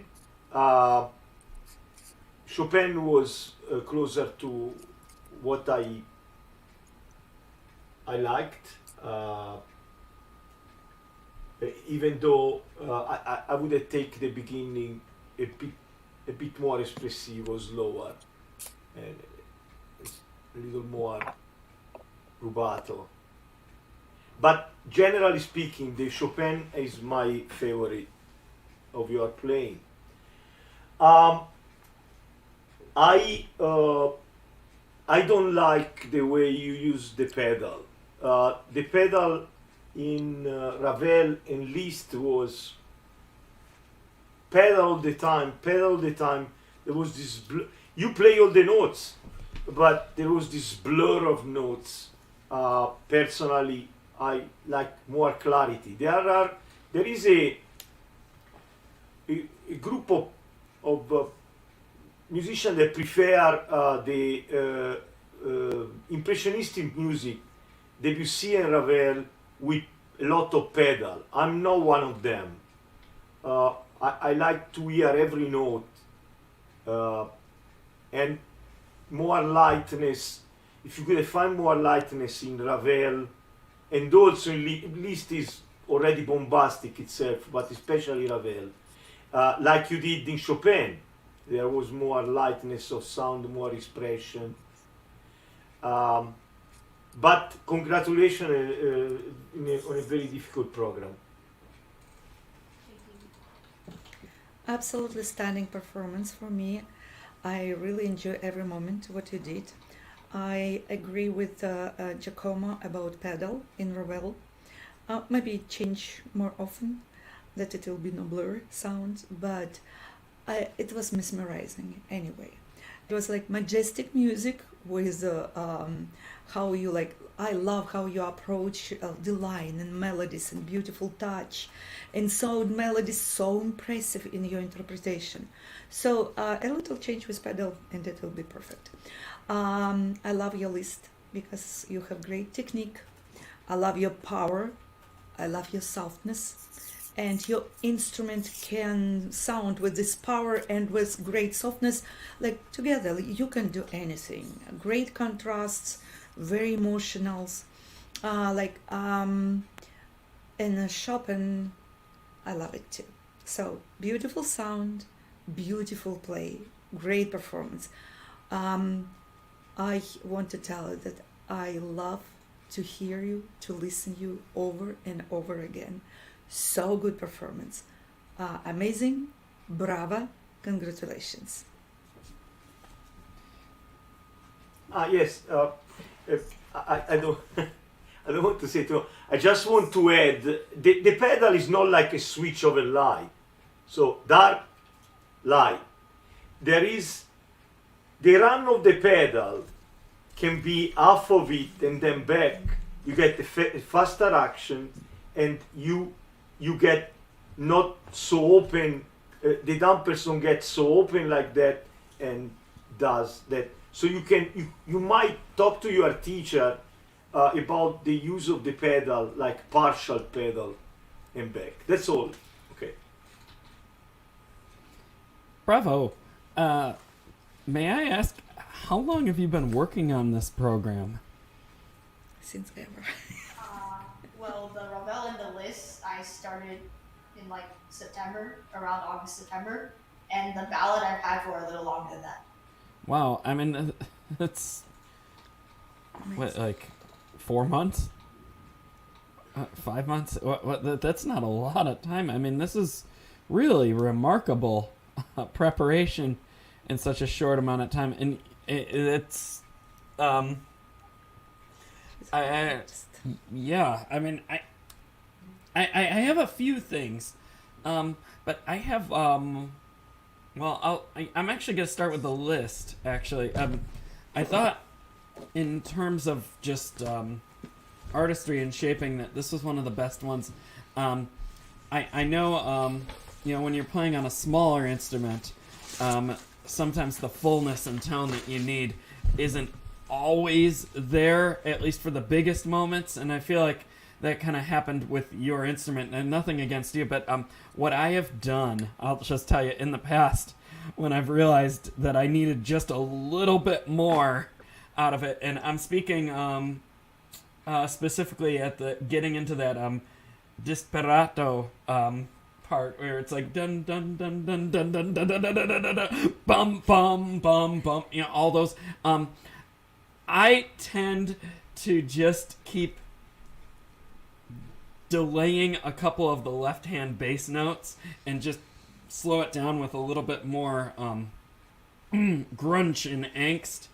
Chopin was closer to what I liked, even though I would have taken the beginning a bit more expressive or slower, and a little more rubato. But generally speaking, the Chopin is my favorite of your playing. I don't like the way you use the pedal. The pedal in Ravel and Liszt was pedal all the time. There was this you play all the notes, but there was this blur of notes. Personally, I like more clarity. There is a group of musicians that prefer the impressionistic music, Debussy and Ravel, with a lot of pedal. I'm not one of them. I like to hear every note and more lightness. If you could find more lightness in Ravel, and also Liszt is already bombastic itself, but especially Ravel, like you did in Chopin, there was more lightness of sound, more expression. But congratulations on a very difficult program. Absolutely stunning performance for me. I really enjoy every moment what you did. I agree with Giacomo about pedal in Ravel. Maybe change more often, that it will be no blur sound, but it was mesmerizing anyway. It was like majestic music with how you like. I love how you approach the line and melodies and beautiful touch, and sound melodies so impressive in your interpretation. So a little change with pedal and it will be perfect. I love your list because you have great technique. I love your power. I love your softness. and your instrument can sound with this power and with great softness, like together you can do anything. Great contrasts, very emotionals, in Chopin. I love it too. So beautiful sound, beautiful play, great performance. I want to tell you that I love to hear you, to listen you over and over again. So good performance. Amazing. Brava. Congratulations. Yes. I don't. I don't want to say too. I just want to add. The pedal is not like a switch of a light. So dark, light. There is the run of the pedal can be half of it and then back. You get a faster action, and you get not so open. The dampers don't get so open like that and does that. So you might talk to your teacher about the use of the pedal, like partial pedal and back. That's all. Okay. Bravo. May I ask, how long have you been working on this program? Since ever. Well, the Ravel and the list I started in like September, around August, September, and the ballad I've had for a little longer than that. Wow, I mean, that's what, like 4 months? 5 months? That's not a lot of time. I mean, this is really remarkable preparation in such a short amount of time, and it's yeah. I mean, I have a few things, but I have well, I'm actually gonna start with the list. Actually, I thought in terms of just artistry and shaping that this was one of the best ones. I know you know, when you're playing on a smaller instrument, sometimes the fullness and tone that you need isn't always there, at least for the biggest moments, and I feel like that kind of happened with your instrument, and nothing against you, but what I have done, I'll just tell you, in the past, when I've realized that I needed just a little bit more out of it, and I'm speaking specifically at the getting into that disperato part where it's like dun dun dun dun dun dun dun dun dun dun dun dun bum bum bum bum, you know, all those. I tend to just keep delaying a couple of the left-hand bass notes and just slow it down with a little bit more grunge and angst.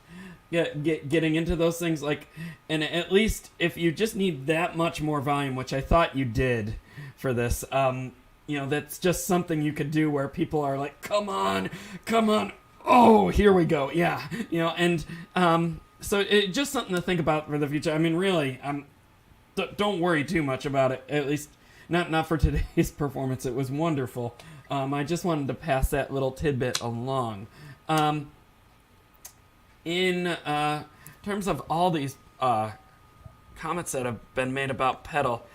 Getting into those things, like, and at least if you just need that much more volume, which I thought you did for this, you know, that's just something you could do where people are like, come on, oh, here we go, yeah, you know, and so it's just something to think about for the future. I mean, really, don't worry too much about it, at least not for today's performance. It was wonderful. I just wanted to pass that little tidbit along. In terms of all these comments that have been made about pedal,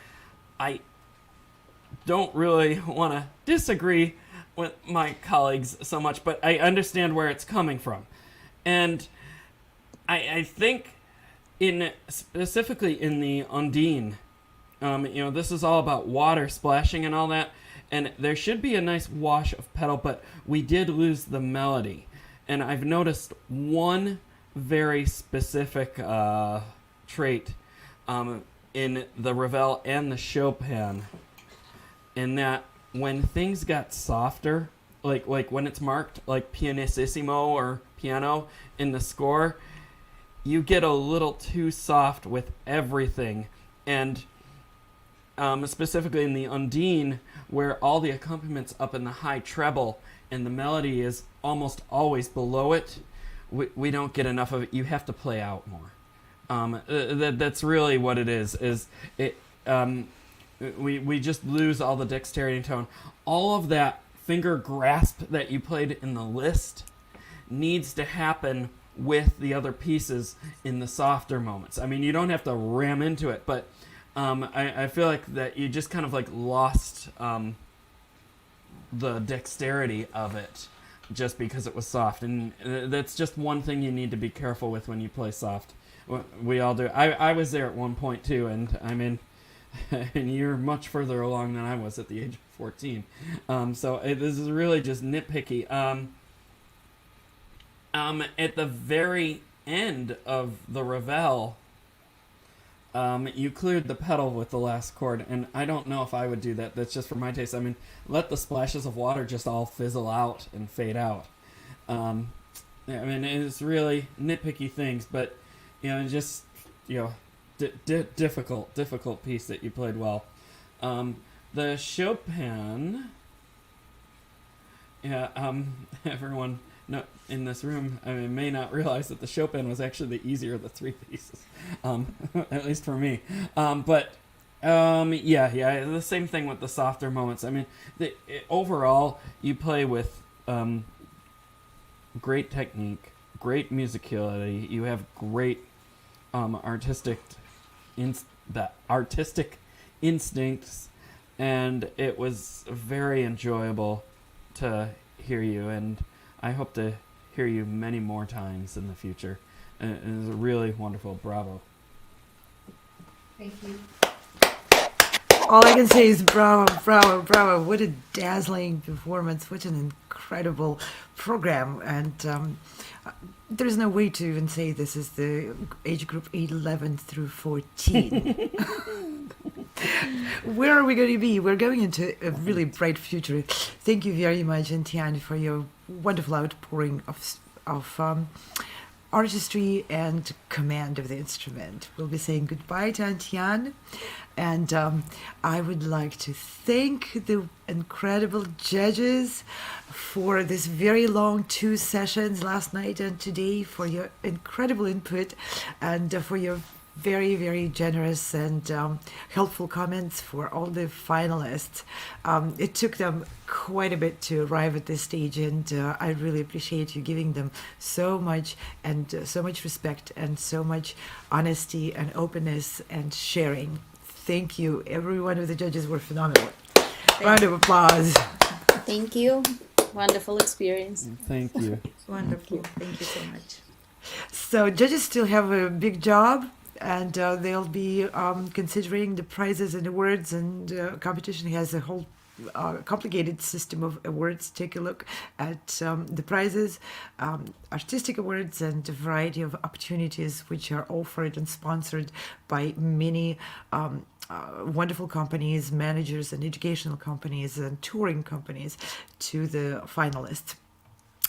I don't really want to disagree with my colleagues so much, but I understand where it's coming from. And I think specifically in the Undine, you know, this is all about water splashing and all that, and there should be a nice wash of pedal, but we did lose the melody. And I've noticed one very specific trait in the Ravel and the Chopin, in that when things got softer, like when it's marked like pianissimo or piano in the score, you get a little too soft with everything. And specifically in the Undine, where all the accompaniments up in the high treble and the melody is almost always below it, we don't get enough of it. You have to play out more. That's really what it is it we just lose all the dexterity and tone. All of that finger grasp that you played in the list needs to happen with the other pieces in the softer moments. I mean, you don't have to ram into it, but I feel like that you just kind of like lost the dexterity of it just because it was soft, and that's just one thing you need to be careful with when you play soft. We all do. I was there at one point too, and I mean, and you're much further along than I was at the age of 14. So this is really just nitpicky. At the very end of the Ravel, you cleared the pedal with the last chord, and I don't know if I would do that. That's just for my taste. I mean, let the splashes of water just all fizzle out and fade out. I mean, it's really nitpicky things, but, you know, just, you know, difficult piece that you played well. The Chopin, everyone in this room, I mean, may not realize that the Chopin was actually the easier of the three pieces, at least for me. The same thing with the softer moments. I mean, overall, you play with great technique, great musicality. You have great artistic instincts, and it was very enjoyable to hear you, and I hope to hear you many more times in the future. It was really wonderful. Bravo. Thank you. All I can say is bravo, bravo, bravo. What a dazzling performance. What an incredible program. And there's no way to even say this is the age group 11 through 14. Where are we going to be? We're going into a really bright future. Thank you very much, Tian, for your wonderful outpouring of artistry and command of the instrument. We'll be saying goodbye to Tian, and I would like to thank the incredible judges for this very long 2 sessions last night and today, for your incredible input and for your very, very generous and helpful comments for all the finalists. It took them quite a bit to arrive at this stage, and I really appreciate you giving them so much and so much respect and so much honesty and openness and sharing. Thank you. Every one of the judges were phenomenal. Round of applause. Thank you. Wonderful experience. Thank you. Wonderful. Thank you so much. So judges still have a big job, and they'll be considering the prizes and awards, and competition has a whole complicated system of awards. Take a look at the prizes, artistic awards, and a variety of opportunities which are offered and sponsored by many wonderful companies, managers and educational companies and touring companies to the finalists.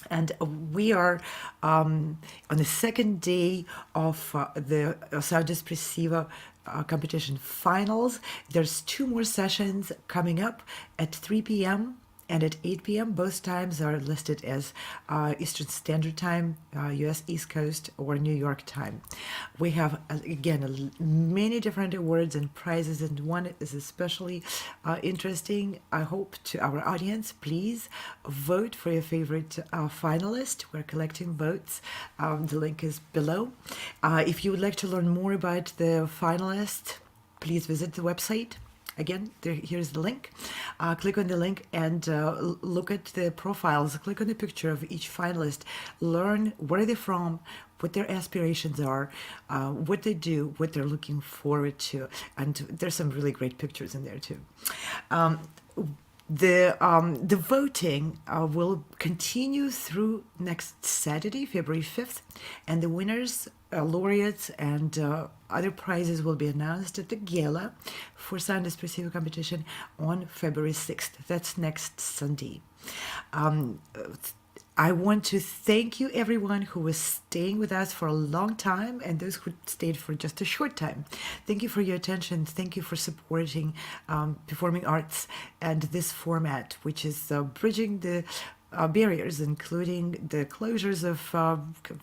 And we are on the second day of the Sound Espressiva competition finals. There's 2 more sessions coming up at 3 p.m. and at 8 p.m. Both times are listed as Eastern Standard Time, U.S. East Coast, or New York time. We have, again, many different awards and prizes, and one is especially interesting, I hope, to our audience. Please vote for your favorite finalist. We're collecting votes. The link is below. If you would like to learn more about the finalist, please visit the website. Again, here's the link. Click on the link and look at the profiles. Click on the picture of each finalist. Learn where they're from, what their aspirations are, what they do, what they're looking forward to. And there's some really great pictures in there too. The voting will continue through next Saturday, February 5th, and the winners, laureates, and other prizes will be announced at the gala for Sound Espressiva competition on February 6th. That's next Sunday. I want to thank you, everyone who was staying with us for a long time and those who stayed for just a short time. Thank you for your attention. Thank you for supporting performing arts and this format, which is bridging the barriers, including the closures of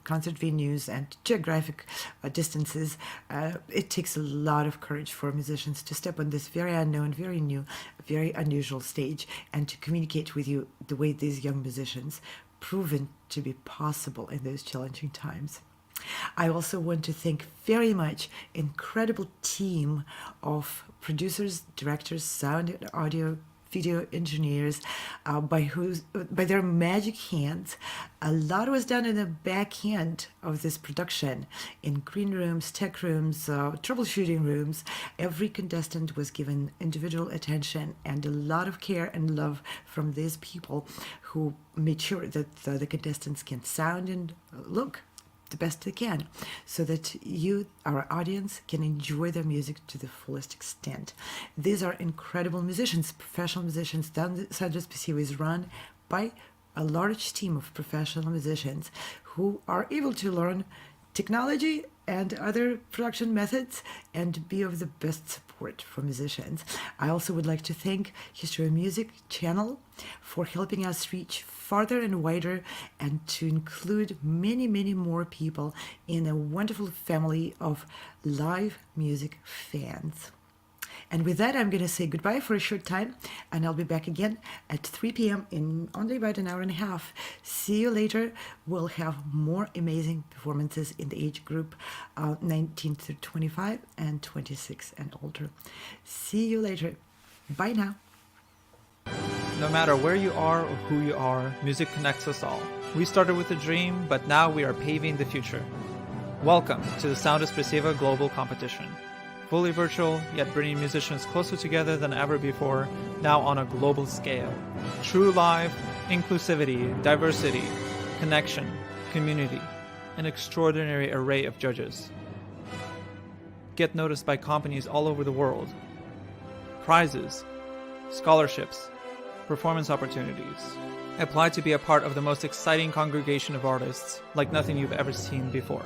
concert venues and geographic distances. It takes a lot of courage for musicians to step on this very unknown, very new, very unusual stage and to communicate with you the way these young musicians proven to be possible in those challenging times. I also want to thank very much incredible team of producers, directors, sound and audio, video engineers, by their magic hands. A lot was done in the back end of this production, in green rooms, tech rooms, troubleshooting rooms. Every contestant was given individual attention and a lot of care and love from these people who made sure that the contestants can sound and look the best they can, so that you, our audience, can enjoy their music to the fullest extent. These are incredible musicians, professional musicians. Sound SPC is run by a large team of professional musicians who are able to learn technology and other production methods and be of the best support for musicians. I also would like to thank History of Music channel for helping us reach farther and wider and to include many, many more people in a wonderful family of live music fans. And with that, I'm going to say goodbye for a short time, and I'll be back again at 3 p.m. in only about an hour and a half. See you later. We'll have more amazing performances in the age group 19 to 25 and 26 and older. See you later. Bye now. No matter where you are or who you are, music connects us all. We started with a dream, but now we are paving the future. Welcome to the Sound Espressiva Global Competition. Fully virtual, yet bringing musicians closer together than ever before, now on a global scale. True live, inclusivity, diversity, connection, community, an extraordinary array of judges. Get noticed by companies all over the world. Prizes, scholarships, performance opportunities. Apply to be a part of the most exciting congregation of artists like nothing you've ever seen before.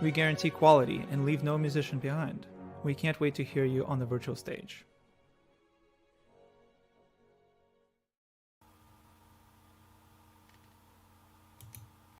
We guarantee quality and leave no musician behind. We can't wait to hear you on the virtual stage.